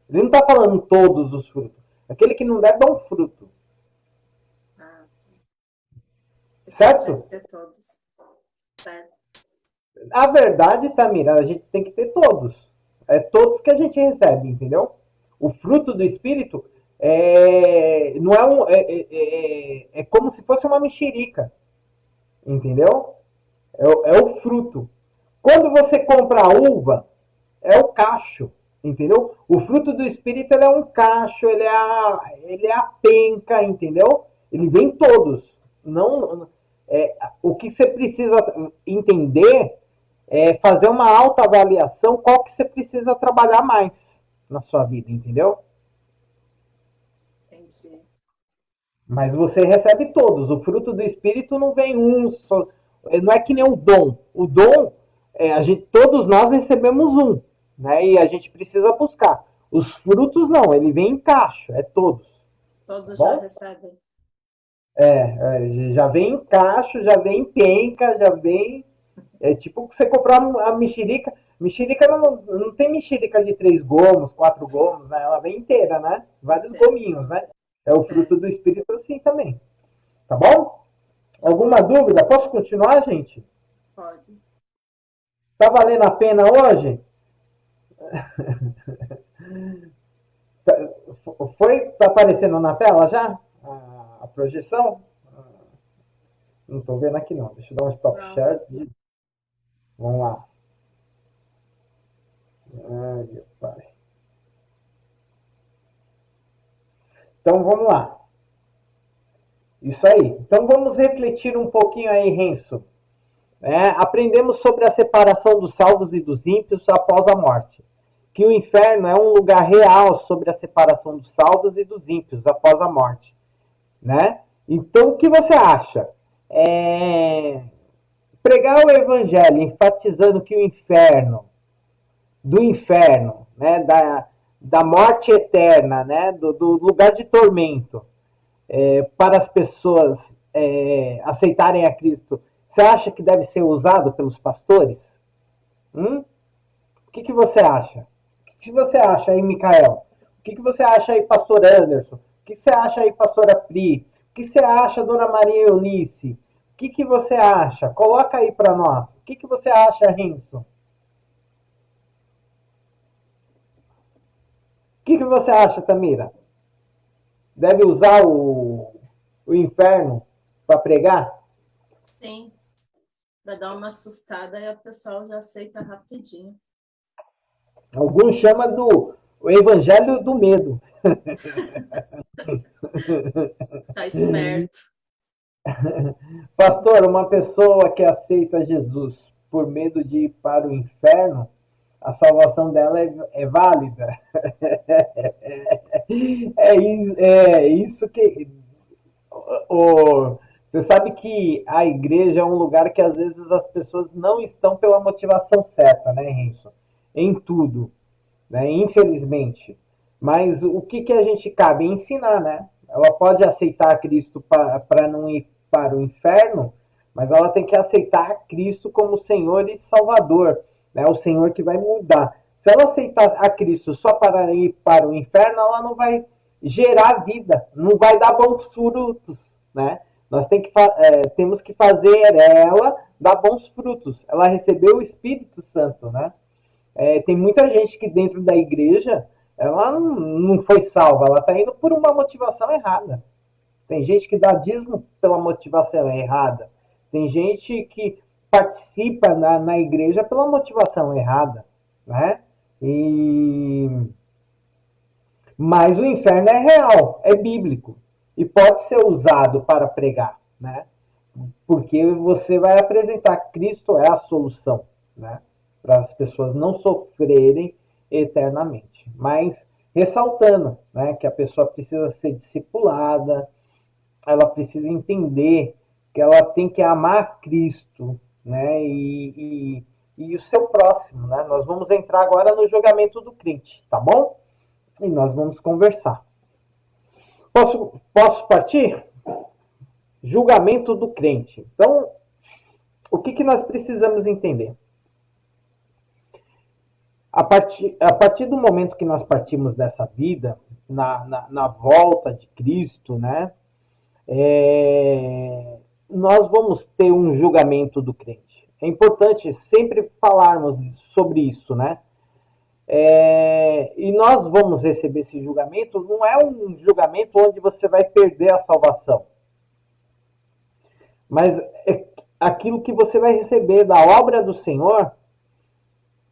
Ele não está falando todos os frutos. Aquele que não der bom fruto. Certo? Ter todos. Certo. A verdade, Tamira, a gente tem que ter todos. É todos que a gente recebe, entendeu? O fruto do Espírito não é como se fosse uma mexerica, entendeu? É o fruto. Quando você compra a uva, é o cacho, entendeu? O fruto do Espírito ele é um cacho, ele é a penca, entendeu? Ele vem todos. O que você precisa entender fazer uma autoavaliação qual que você precisa trabalhar mais na sua vida, entendeu? Entendi. Mas você recebe todos. O fruto do Espírito não vem um só. Não é que nem o dom. O dom, todos nós recebemos um, né? E a gente precisa buscar. Os frutos não, ele vem em caixa, é todos. Todos Bom? já recebem. Já vem em cacho, já vem em penca, já vem. É tipo você comprar a mexerica. Mexerica não tem mexerica de 3 gomos, 4 gomos, né? Ela vem inteira, né? Vários Certo. gominhos, né? É o fruto do Espírito assim também. Tá bom? Alguma dúvida? Posso continuar, gente? Pode. Tá valendo a pena hoje? Tá aparecendo na tela já? A projeção? Não tô vendo aqui não. Deixa eu dar um stop Não. share. Vamos lá. Ai, meu pai. Então vamos lá. Isso aí. Então vamos refletir um pouquinho aí, Renzo. Aprendemos sobre a separação dos salvos e dos ímpios após a morte. Que o inferno é um lugar real sobre a separação dos salvos e dos ímpios após a morte. Né? Então o que você acha? Pregar o evangelho enfatizando que o inferno, do inferno, né, da morte eterna, né, do lugar de tormento, para as pessoas aceitarem a Cristo, você acha que deve ser usado pelos pastores? O que você acha? O que você acha aí, Micael? O que você acha aí, pastor Anderson? O que você acha aí, pastora Pri? O que você acha, dona Maria Eunice? O que você acha? Coloca aí para nós. O que você acha, Renzo? O que você acha, Tamira? Deve usar o inferno para pregar? Sim. Para dar uma assustada e o pessoal já aceita rapidinho. Alguns chamam do o evangelho do medo. Tá esperto. Pastor, uma pessoa que aceita Jesus por medo de ir para o inferno, a salvação dela é válida. Isso que. Você sabe que a igreja é um lugar que às vezes as pessoas não estão pela motivação certa, né, Renzo? Em tudo, né? Infelizmente. Mas o que a gente cabe ensinar, né? Ela pode aceitar Cristo para não ir para o inferno, mas ela tem que aceitar Cristo como Senhor e Salvador, né? O Senhor que vai mudar. Se ela aceitar a Cristo só para ir para o inferno, ela não vai gerar vida, não vai dar bons frutos, né? Nós temos que fazer ela dar bons frutos. Ela recebeu o Espírito Santo, né? Tem muita gente que dentro da igreja ela não foi salva, ela está indo por uma motivação errada. Tem gente que dá dízimo pela motivação errada. Tem gente que participa na igreja pela motivação errada, né? Mas o inferno é real, é bíblico e pode ser usado para pregar, né? Porque você vai apresentar Cristo é a solução, né? Para as pessoas não sofrerem eternamente. Mas ressaltando, né, que a pessoa precisa ser discipulada, ela precisa entender que ela tem que amar Cristo, né, e o seu próximo, né? Nós vamos entrar agora no julgamento do crente, tá bom? E nós vamos conversar. Posso partir? Julgamento do crente. Então, o que nós precisamos entender? A partir do momento que nós partimos dessa vida, na volta de Cristo, né? Nós vamos ter um julgamento do crente. É importante sempre falarmos sobre isso, né? E nós vamos receber esse julgamento, não é um julgamento onde você vai perder a salvação, mas é aquilo que você vai receber da obra do Senhor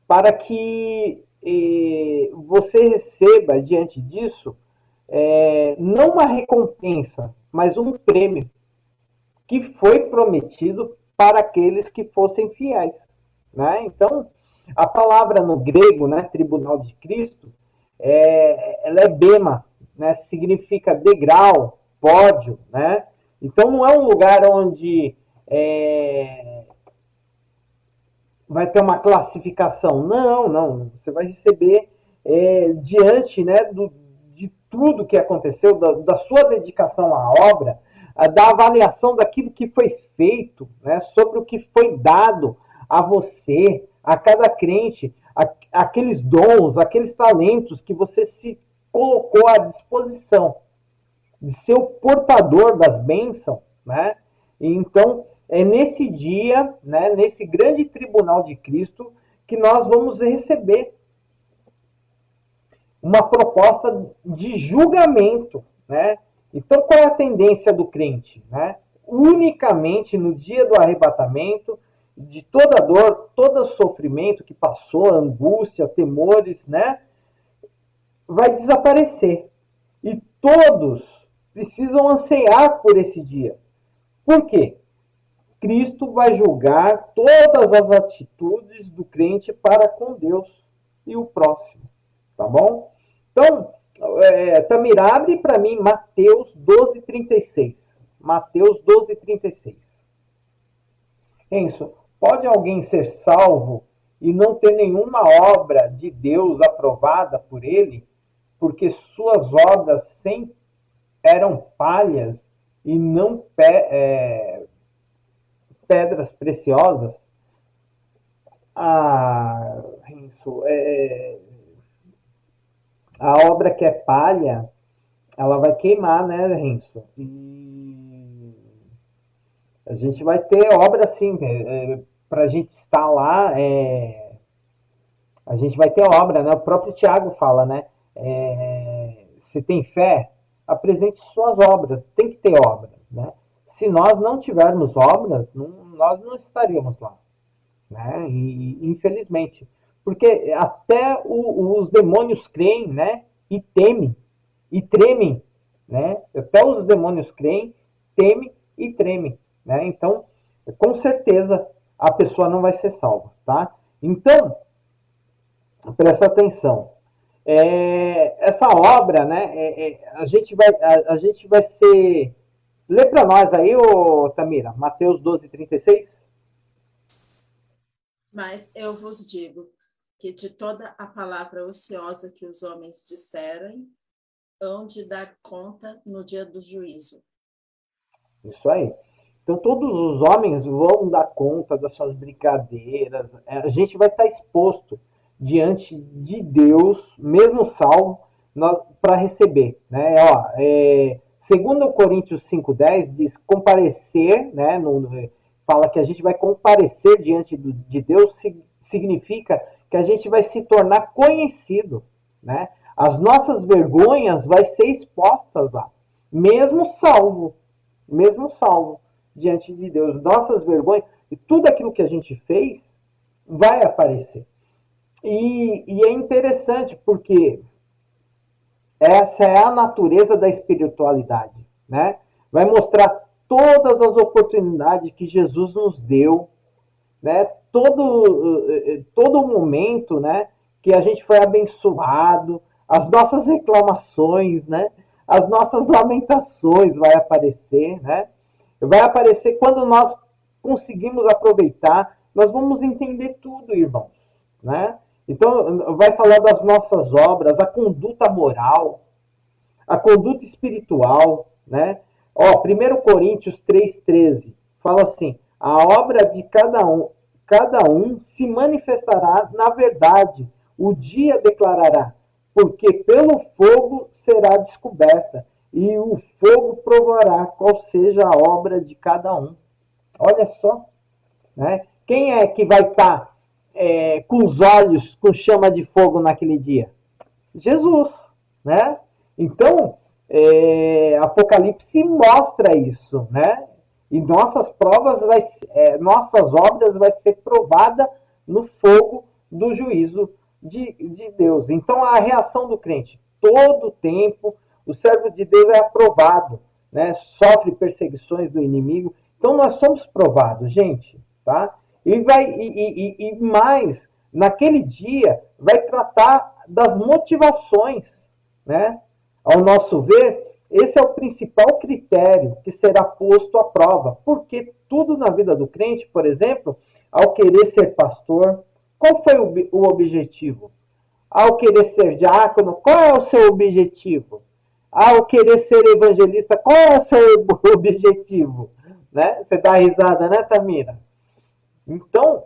para que você receba diante disso não uma recompensa, mas um prêmio que foi prometido para aqueles que fossem fiéis. né? Então, a palavra no grego, né, tribunal de Cristo, ela é bema, né? Significa degrau, pódio, né? Então não é um lugar onde vai ter uma classificação. Não, não. Você vai receber diante, né, de tudo que aconteceu, da sua dedicação à obra, da avaliação daquilo que foi feito, né, sobre o que foi dado a você, a cada crente, aqueles dons, aqueles talentos que você se colocou à disposição de ser o portador das bênçãos, né? Então, é nesse dia, né, nesse grande tribunal de Cristo, que nós vamos receber uma proposta de julgamento, né? Então, qual é a tendência do crente, né? Unicamente no dia do arrebatamento, de toda dor, todo sofrimento que passou, angústia, temores, né? Vai desaparecer. E todos precisam ansiar por esse dia. Por quê? Cristo vai julgar todas as atitudes do crente para com Deus e o próximo. Tá bom? Então, Tamir, abre para mim Mateus 12:36. Mateus 12:36. Enzo, pode alguém ser salvo e não ter nenhuma obra de Deus aprovada por ele, porque suas obras sempre eram palhas e não pedras preciosas? Renzo, a obra que é palha, ela vai queimar, né, Renzo? E a gente vai ter obra assim, para a gente estar lá, a gente vai ter obra, né? O próprio Tiago fala, né? Se tem fé, apresente suas obras, tem que ter obras, né? Se nós não tivermos obras, nós não estaríamos lá, né? E infelizmente, porque até os demônios creem, né? E temem e tremem, né? Até os demônios creem, temem e tremem, né? Então, com certeza a pessoa não vai ser salva, tá? Então, presta atenção. Essa obra, né? A gente vai ser. Lê para nós aí, ô, Tamira, Mateus 12:36. Mas eu vos digo que de toda a palavra ociosa que os homens disserem, hão de dar conta no dia do juízo. Isso aí. Então todos os homens vão dar conta das suas brincadeiras. A gente vai estar exposto diante de Deus, mesmo salvo, para receber, né? Segundo Coríntios 5:10 diz comparecer, né? Fala que a gente vai comparecer diante de Deus, significa que a gente vai se tornar conhecido, né? As nossas vergonhas vai ser expostas lá, mesmo salvo diante de Deus. Nossas vergonhas e tudo aquilo que a gente fez vai aparecer. E é interessante porque essa é a natureza da espiritualidade, né? Vai mostrar todas as oportunidades que Jesus nos deu, né? Todo momento, né? Que a gente foi abençoado, as nossas reclamações, né? As nossas lamentações vai aparecer, né? Vai aparecer quando nós conseguimos aproveitar, nós vamos entender tudo, irmãos, né? Então, vai falar das nossas obras, a conduta moral, a conduta espiritual, né? 1 Coríntios 3:13 fala assim: a obra de cada um se manifestará na verdade, o dia declarará, porque pelo fogo será descoberta, e o fogo provará qual seja a obra de cada um. Olha só, né? Quem é que vai estar com os olhos com chama de fogo naquele dia? Jesus, né? Então, Apocalipse mostra isso, né? E nossas obras vai ser provada no fogo do juízo de Deus. Então, a reação do crente, todo tempo, o servo de Deus é aprovado, né? Sofre perseguições do inimigo. Então, nós somos provados, gente, tá? E mais, naquele dia, vai tratar das motivações, né? Ao nosso ver, esse é o principal critério que será posto à prova, porque tudo na vida do crente, por exemplo, ao querer ser pastor, qual foi o objetivo? Ao querer ser diácono, qual é o seu objetivo? Ao querer ser evangelista, qual é o seu objetivo? Né? Você dá risada, né, Tamira? Então,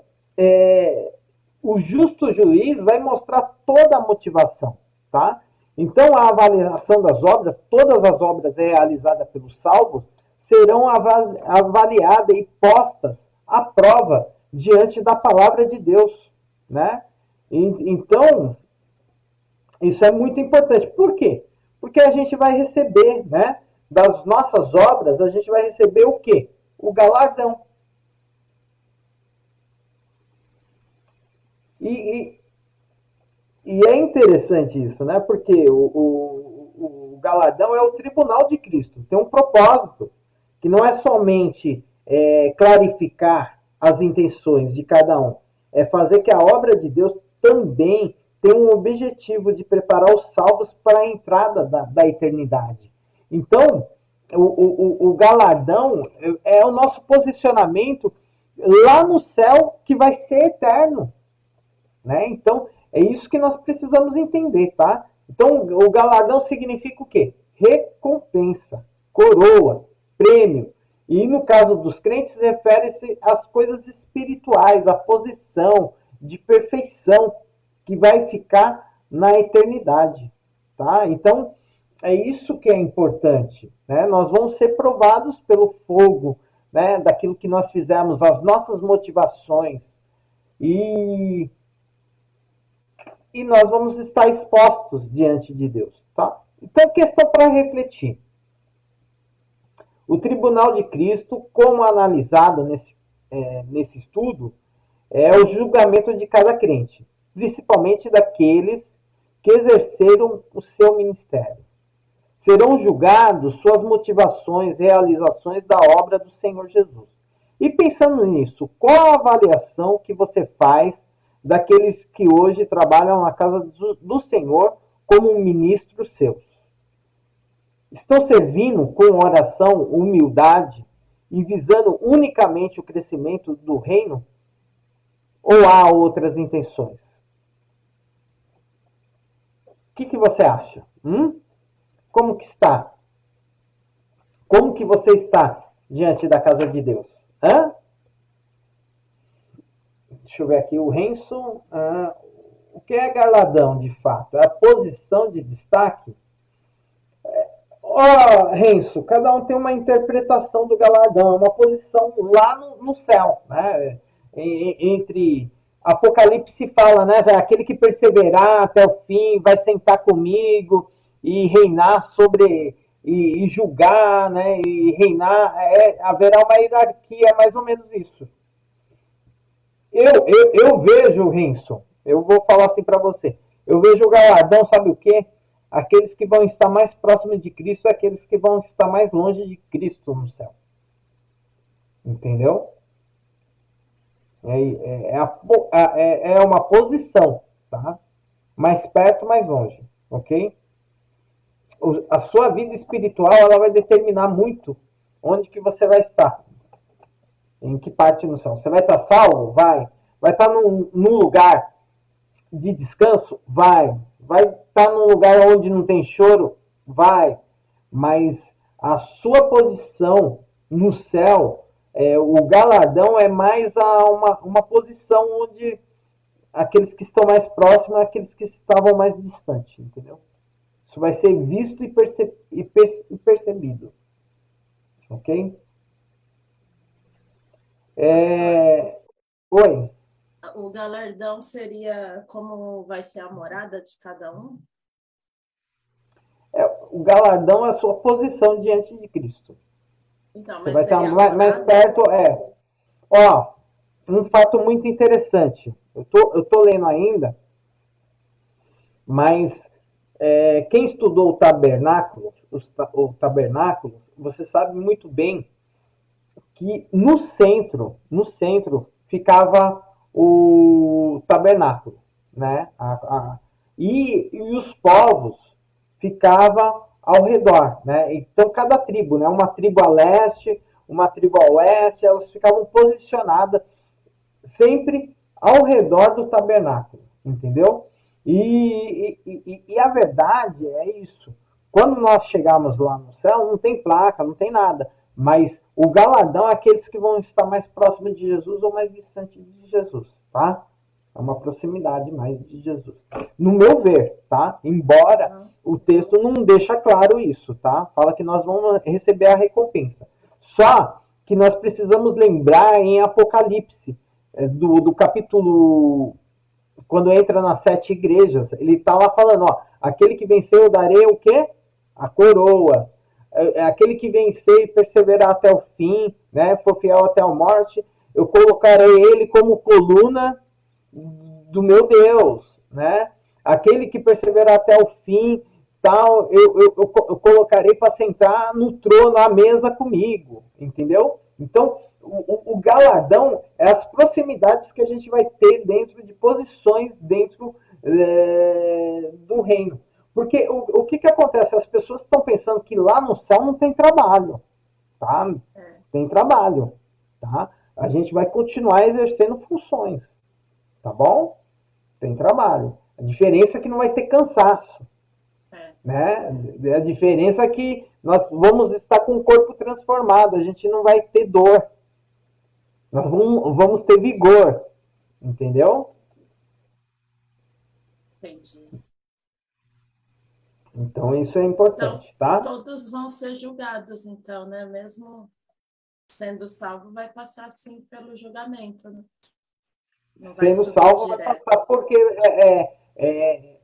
o justo juiz vai mostrar toda a motivação, tá? Então, a avaliação das obras, todas as obras realizadas pelos salvos, serão avaliadas e postas à prova diante da palavra de Deus, né? Então, isso é muito importante. Por quê? Porque a gente vai receber, né? Das nossas obras, a gente vai receber o quê? O galardão. E é interessante isso, né? Porque o galardão é o tribunal de Cristo. Tem um propósito, que não é somente clarificar as intenções de cada um. É fazer que a obra de Deus também tenha um objetivo de preparar os salvos para a entrada da eternidade. Então, o galardão é o nosso posicionamento lá no céu, que vai ser eterno. Né? Então, é isso que nós precisamos entender, tá? Então, o galardão significa o quê? Recompensa, coroa, prêmio. E no caso dos crentes, refere-se às coisas espirituais, à posição de perfeição que vai ficar na eternidade, tá? Então, é isso que é importante, né? Nós vamos ser provados pelo fogo, né? Daquilo que nós fizemos, as nossas motivações. E nós vamos estar expostos diante de Deus, tá? Então, questão para refletir. O tribunal de Cristo, como analisado nesse estudo, é o julgamento de cada crente, principalmente daqueles que exerceram o seu ministério. Serão julgados suas motivações, realizações da obra do Senhor Jesus. E pensando nisso, qual a avaliação que você faz daqueles que hoje trabalham na casa do Senhor como ministros seus? Estão servindo com oração, humildade e visando unicamente o crescimento do reino? Ou há outras intenções? O que você acha? Como que está? Como que você está diante da casa de Deus? Deixa eu ver aqui, o Renzo. O que é galardão, de fato? É a posição de destaque? Renzo, cada um tem uma interpretação do galardão. É uma posição lá no céu, né? Entre Apocalipse fala, né? Aquele que perseverar até o fim vai sentar comigo e reinar sobre... E julgar, né? E reinar. Haverá uma hierarquia, mais ou menos isso. Eu vejo, Renzo, eu vou falar assim para você, eu vejo o galardão, sabe o quê? Aqueles que vão estar mais próximos de Cristo, aqueles que vão estar mais longe de Cristo no céu. Entendeu? É uma posição, tá? Mais perto, mais longe, ok? A sua vida espiritual, ela vai determinar muito onde que você vai estar. Em que parte no céu? Você vai estar salvo? Vai. Vai estar num lugar de descanso? Vai. Vai estar num lugar onde não tem choro? Vai. Mas a sua posição no céu, o galardão é mais uma posição onde aqueles que estão mais próximos, aqueles que estavam mais distantes, entendeu? Isso vai ser visto e percebido. Ok? Oi. O galardão seria como vai ser a morada de cada um? O galardão é a sua posição diante de Cristo. Então, você vai estar mais perto. Um fato muito interessante. Eu tô lendo ainda, mas quem estudou o tabernáculo, você sabe muito bem que no centro ficava o tabernáculo, né? E os povos ficavam ao redor, né? Então cada tribo, né? Uma tribo a leste, uma tribo a oeste, elas ficavam posicionadas sempre ao redor do tabernáculo, entendeu? E a verdade é isso. Quando nós chegarmos lá no céu, não tem placa, não tem nada. Mas o galardão é aqueles que vão estar mais próximos de Jesus ou mais distante de Jesus, tá? É uma proximidade mais de Jesus. No meu ver, tá? Embora o texto não deixa claro isso, tá? Fala que nós vamos receber a recompensa. Só que nós precisamos lembrar em Apocalipse, do capítulo, quando entra nas 7 igrejas, ele está lá falando, ó, aquele que venceu eu darei o quê? A coroa. Aquele que vencer e perseverar até o fim, né, for fiel até a morte, eu colocarei ele como coluna do meu Deus, né? Aquele que perseverar até o fim, tal, eu colocarei para sentar no trono, à mesa comigo, entendeu? Então, o galardão é as proximidades que a gente vai ter dentro de posições dentro do reino. Porque o que acontece? As pessoas estão pensando que lá no céu não tem trabalho, tá? Tem trabalho, tá? A gente vai continuar exercendo funções, tá bom? Tem trabalho. A diferença é que não vai ter cansaço, né? A diferença é que nós vamos estar com o corpo transformado, a gente não vai ter dor. Nós vamos ter vigor, entendeu? Entendi. Então isso é importante, então, tá? Todos vão ser julgados, então, né? Mesmo sendo salvo, vai passar assim pelo julgamento, né? Não vai Sendo subir salvo vai direto. passar porque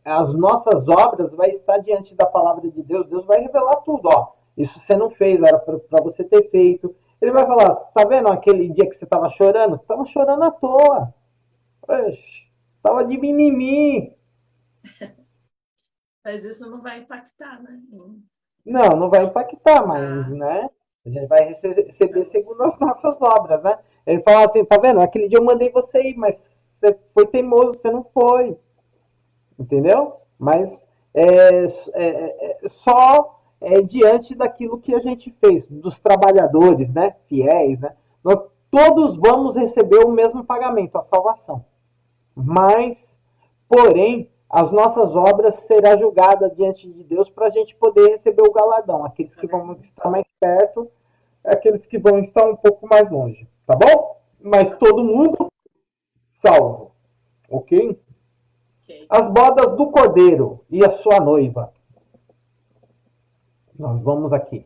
as nossas obras vai estar diante da palavra de Deus. Deus vai revelar tudo, ó. Isso você não fez, era para você ter feito. Ele vai falar, tá vendo aquele dia que você estava chorando? Você estava chorando à toa. Estava de mimimi. Mas isso não vai impactar, né? Não vai impactar, mas, né? A gente vai receber segundo as nossas obras, né? Ele fala assim, tá vendo? Aquele dia eu mandei você ir, mas você foi teimoso, você não foi. Entendeu? Mas só diante daquilo que a gente fez, dos trabalhadores, né? Fiéis, né? Nós todos vamos receber o mesmo pagamento, a salvação. Mas, porém, as nossas obras serão julgadas diante de Deus para a gente poder receber o galardão. Aqueles que vão estar mais perto, aqueles que vão estar um pouco mais longe. Tá bom? Mas todo mundo salvo. Ok? As bodas do cordeiro e a sua noiva. Nós vamos aqui.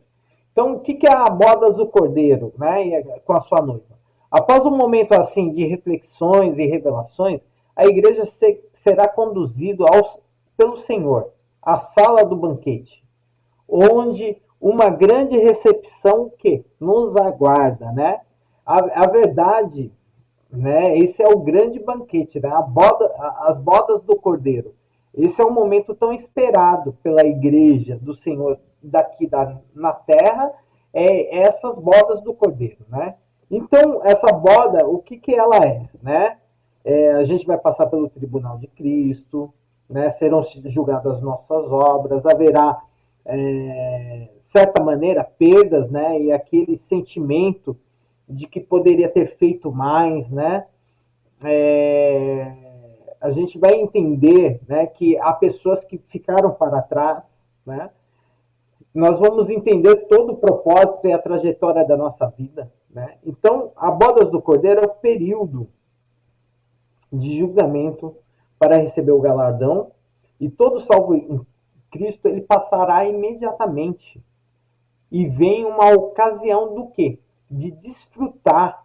Então, o que é a bodas do cordeiro, né, com a sua noiva? Após um momento assim de reflexões e revelações, a igreja será conduzida pelo Senhor à sala do banquete, onde uma grande recepção que nos aguarda, né? A verdade, né? Esse é o grande banquete, né? As bodas do Cordeiro. Esse é um momento tão esperado pela igreja do Senhor daqui na terra, essas bodas do Cordeiro, né? Então, essa boda, o que ela é, né? A gente vai passar pelo tribunal de Cristo, né? Serão julgadas as nossas obras, haverá, certa maneira, perdas, né? E aquele sentimento de que poderia ter feito mais, né? A gente vai entender, né, que há pessoas que ficaram para trás, né? Nós vamos entender todo o propósito e a trajetória da nossa vida, né? Então, a bodas do Cordeiro é o período de julgamento para receber o galardão, e todo salvo em Cristo ele passará imediatamente. E vem uma ocasião do quê? De desfrutar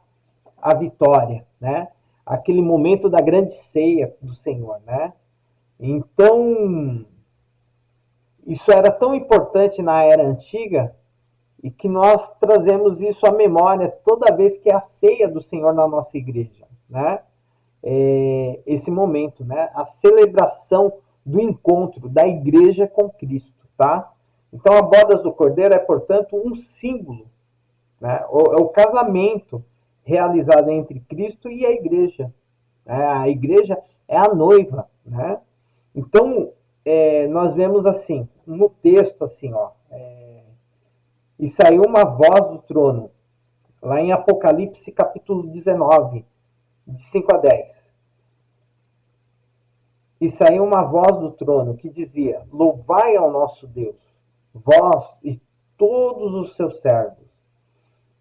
a vitória, né? Aquele momento da grande ceia do Senhor, né? Então, isso era tão importante na era antiga e que nós trazemos isso à memória toda vez que é a ceia do Senhor na nossa igreja, né? Esse momento, né? A celebração do encontro da igreja com Cristo, tá? Então, a bodas do Cordeiro é, portanto, um símbolo, né? É o casamento realizada entre Cristo e a igreja. A igreja é a noiva, né? Então, nós vemos assim, no texto, assim, ó, e saiu uma voz do trono, lá em Apocalipse capítulo 19, de 5 a 10. E saiu uma voz do trono que dizia: louvai ao nosso Deus, vós e todos os seus servos,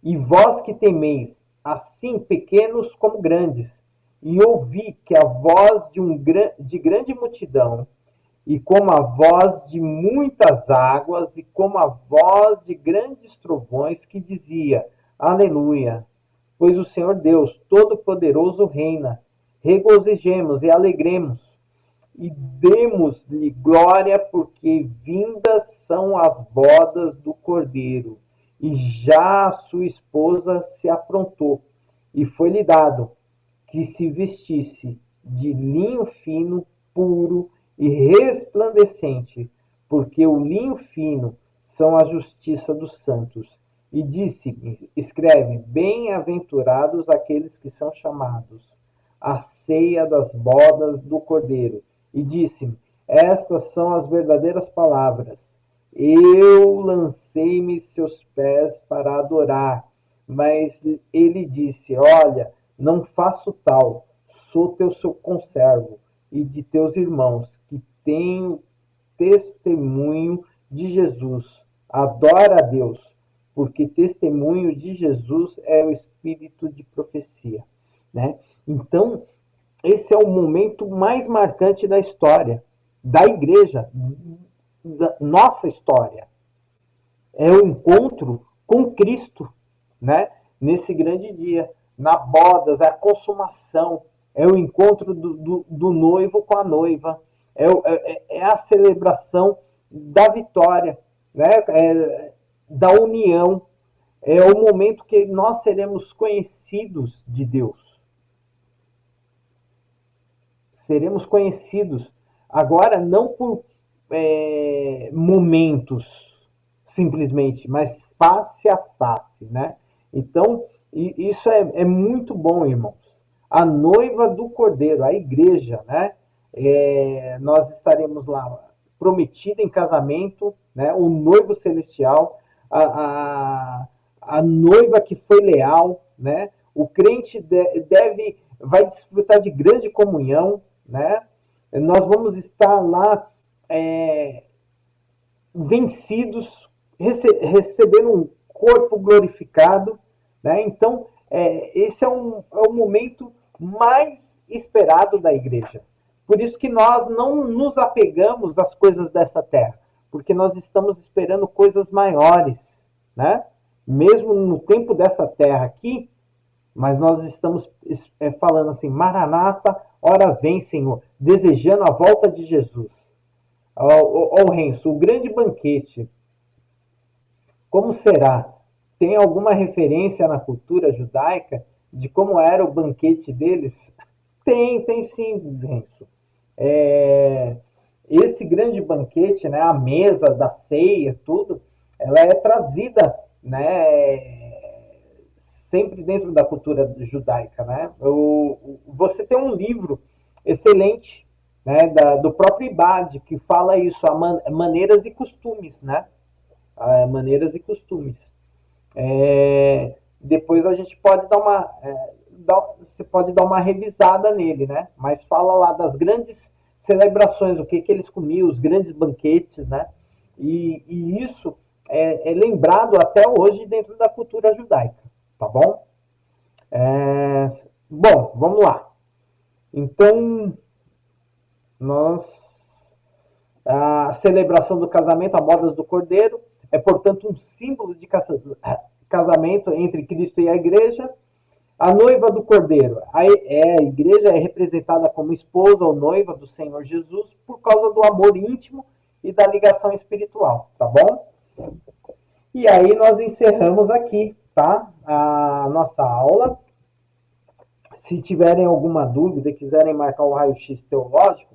e vós que temeis, assim pequenos como grandes, e ouvi que a voz de grande multidão, e como a voz de muitas águas, e como a voz de grandes trovões, que dizia: Aleluia! Pois o Senhor Deus Todo-Poderoso reina. Regozijemos e alegremos, e demos-lhe glória, porque vindas são as bodas do Cordeiro, e já a sua esposa se aprontou, e foi-lhe dado que se vestisse de linho fino, puro e resplandecente, porque o linho fino são a justiça dos santos. E disse, escreve, bem-aventurados aqueles que são chamados à ceia das bodas do Cordeiro. E disse-me, estas são as verdadeiras palavras. Eu lancei-me seus pés para adorar, mas ele disse, olha, não faço tal, sou teu conservo e de teus irmãos, que tenho testemunho de Jesus. Adora a Deus, porque testemunho de Jesus é o espírito de profecia, né? Então, esse é o momento mais marcante da história, da igreja, da nossa história. É o encontro com Cristo, né? Nesse grande dia. Na bodas, é a consumação, é o encontro do noivo com a noiva, é a celebração da vitória, né? Da união, é o momento que nós seremos conhecidos de Deus. Seremos conhecidos, agora não por momentos, simplesmente, mas face a face, né? Então, e isso é muito bom, irmãos. A noiva do Cordeiro, a igreja, né? Nós estaremos lá prometida em casamento, né? O noivo celestial, a noiva que foi leal, né? O crente vai desfrutar de grande comunhão, né? Nós vamos estar lá vencidos, recebendo um corpo glorificado, né? Então, esse é o momento mais esperado da igreja. Por isso que nós não nos apegamos às coisas dessa terra, porque nós estamos esperando coisas maiores, né? Mesmo no tempo dessa terra aqui, mas nós estamos falando assim, Maranata, ora vem, Senhor, desejando a volta de Jesus. Ó, Renzo, o grande banquete, como será? Tem alguma referência na cultura judaica de como era o banquete deles? Tem sim, Renzo. Esse grande banquete, né, a mesa da ceia, tudo, ela é trazida, né, sempre dentro da cultura judaica, né? Você tem um livro excelente, né, do próprio Ibad, que fala isso, maneiras e costumes, né? Maneiras e costumes. Depois a gente pode você pode dar uma revisada nele, né? Mas fala lá das grandes celebrações, o que eles comiam, os grandes banquetes, né? E isso é lembrado até hoje dentro da cultura judaica, tá bom? Bom, vamos lá. Então, a celebração do casamento, a bodas do Cordeiro, é, portanto, um símbolo de casamento entre Cristo e a igreja. A noiva do Cordeiro, a igreja é representada como esposa ou noiva do Senhor Jesus por causa do amor íntimo e da ligação espiritual, tá bom? E aí nós encerramos aqui, tá? A nossa aula. Se tiverem alguma dúvida, quiserem marcar o raio-x teológico,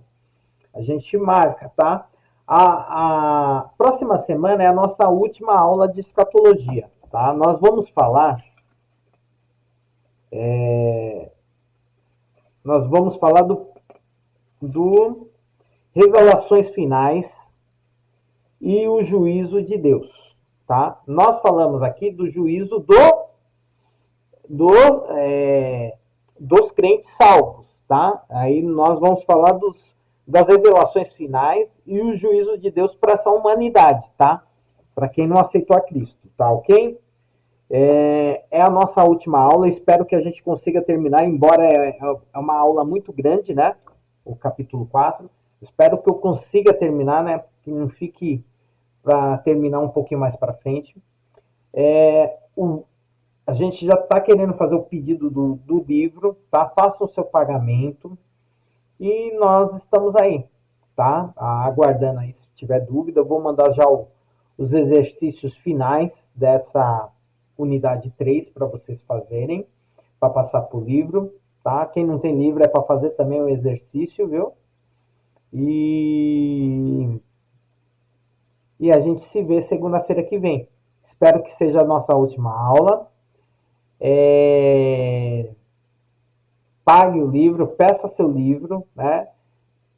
a gente marca, tá? A próxima semana é a nossa última aula de escatologia, tá? Nós vamos falar Nós vamos falar do revelações finais e o juízo de Deus, tá? Nós falamos aqui do juízo dos crentes salvos, tá? Aí nós vamos falar das revelações finais e o juízo de Deus para essa humanidade, tá? Para quem não aceitou a Cristo, tá ok? É a nossa última aula, espero que a gente consiga terminar, embora é uma aula muito grande, né? O capítulo 4. Espero que eu consiga terminar, né? Que não fique para terminar um pouquinho mais para frente. A gente já está querendo fazer o pedido do livro, tá? Faça o seu pagamento e nós estamos aí, tá? Aguardando aí, se tiver dúvida, eu vou mandar já os exercícios finais dessa unidade 3 para vocês fazerem, para passar para o livro, tá? Quem não tem livro é para fazer também o exercício, viu? E a gente se vê segunda-feira que vem. Espero que seja a nossa última aula. Pague o livro, peça seu livro, né?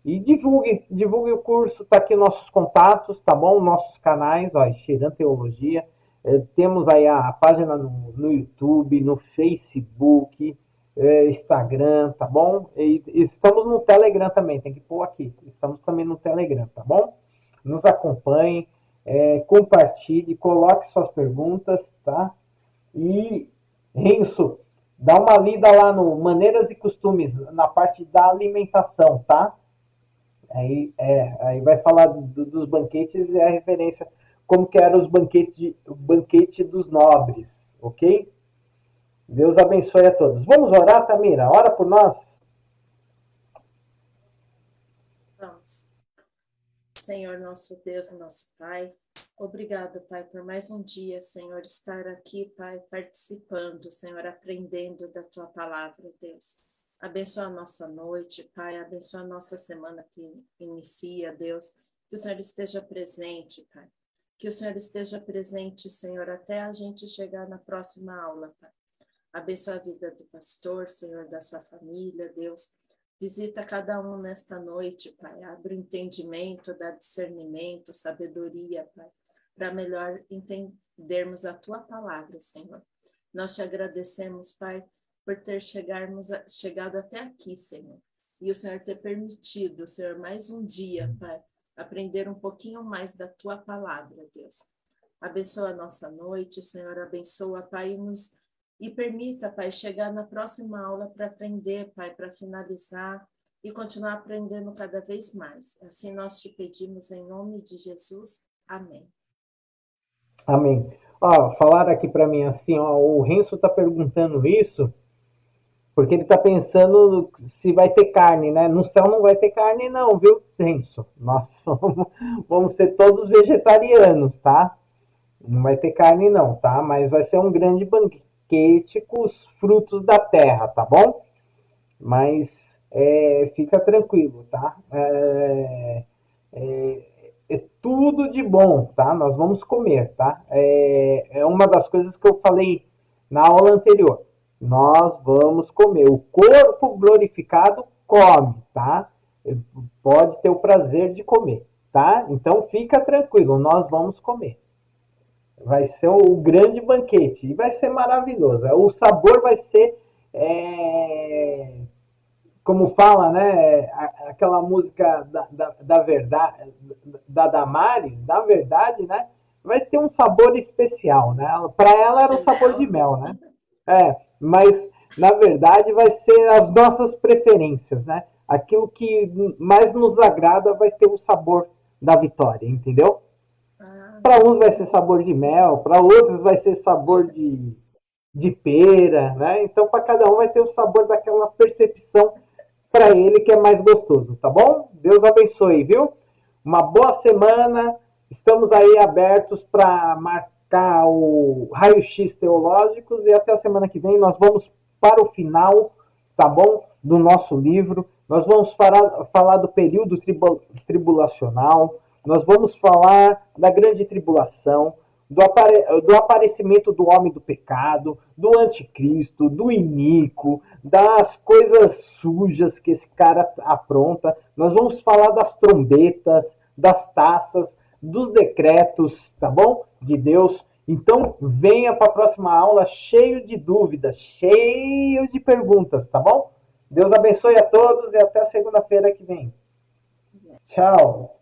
E divulgue o curso. Tá aqui nossos contatos, tá bom? Nossos canais, ó, Xeran Teologia. Temos aí a página no YouTube, no Facebook, Instagram, tá bom? E estamos no Telegram também, tem que pôr aqui. Estamos também no Telegram, tá bom? Nos acompanhe, compartilhe, coloque suas perguntas, tá? E, Renzo, dá uma lida lá no Maneiras e Costumes, na parte da alimentação, tá? Aí vai falar dos banquetes e a referência, como que eram o banquete dos nobres, ok? Deus abençoe a todos. Vamos orar, Tamira? Ora por nós. Vamos. Senhor, nosso Deus e nosso Pai, obrigado, Pai, por mais um dia, Senhor, estar aqui, Pai, participando, Senhor, aprendendo da Tua palavra, Deus. Abençoa a nossa noite, Pai, abençoa a nossa semana que inicia, Deus. Que o Senhor esteja presente, Pai. Que o Senhor esteja presente, Senhor, até a gente chegar na próxima aula, Pai. Abençoa a vida do pastor, Senhor, da sua família, Deus. Visita cada um nesta noite, Pai. Abre o entendimento, dá discernimento, sabedoria, Pai, para melhor entendermos a Tua palavra, Senhor. Nós te agradecemos, Pai, por ter chegado até aqui, Senhor. E o Senhor ter permitido, Senhor, mais um dia, Pai, aprender um pouquinho mais da Tua palavra, Deus. Abençoa a nossa noite, Senhor. Abençoa, Pai, e permita, Pai, chegar na próxima aula para aprender, Pai, para finalizar e continuar aprendendo cada vez mais. Assim nós te pedimos em nome de Jesus. Amém. Amém. Ó, falaram aqui para mim assim, ó, o Renzo está perguntando isso porque ele está pensando se vai ter carne, né? No céu não vai ter carne não, viu, Renzo? Nós vamos ser todos vegetarianos, tá? Não vai ter carne não, tá? Mas vai ser um grande banquete com os frutos da terra, tá bom? Mas fica tranquilo, tá? É tudo de bom, tá? Nós vamos comer, tá? É uma das coisas que eu falei na aula anterior. Nós vamos comer. O corpo glorificado come, tá? Pode ter o prazer de comer, tá? Então fica tranquilo, nós vamos comer. Vai ser o grande banquete e vai ser maravilhoso. O sabor vai ser, como fala, né? Aquela música da verdade, da Damares, da verdade, né? Vai ter um sabor especial, né? Para ela era um sabor de mel, né? Mas na verdade vai ser as nossas preferências, né? Aquilo que mais nos agrada vai ter o sabor da vitória, entendeu? Para uns vai ser sabor de mel, para outros vai ser sabor de pera, né? Então para cada um vai ter o sabor daquela percepção para ele que é mais gostoso, tá bom? Deus abençoe, viu? Uma boa semana. Estamos aí abertos para marcar o raio-x teológicos e até a semana que vem nós vamos para o final, tá bom? Do nosso livro. Nós vamos falar do período tribulacional. Nós vamos falar da grande tribulação, do aparecimento do homem do pecado, do anticristo, do iníquo, das coisas sujas que esse cara apronta. Nós vamos falar das trombetas, das taças, dos decretos, tá bom? De Deus. Então, venha para a próxima aula cheio de dúvidas, cheio de perguntas, tá bom? Deus abençoe a todos e até segunda-feira que vem. Tchau.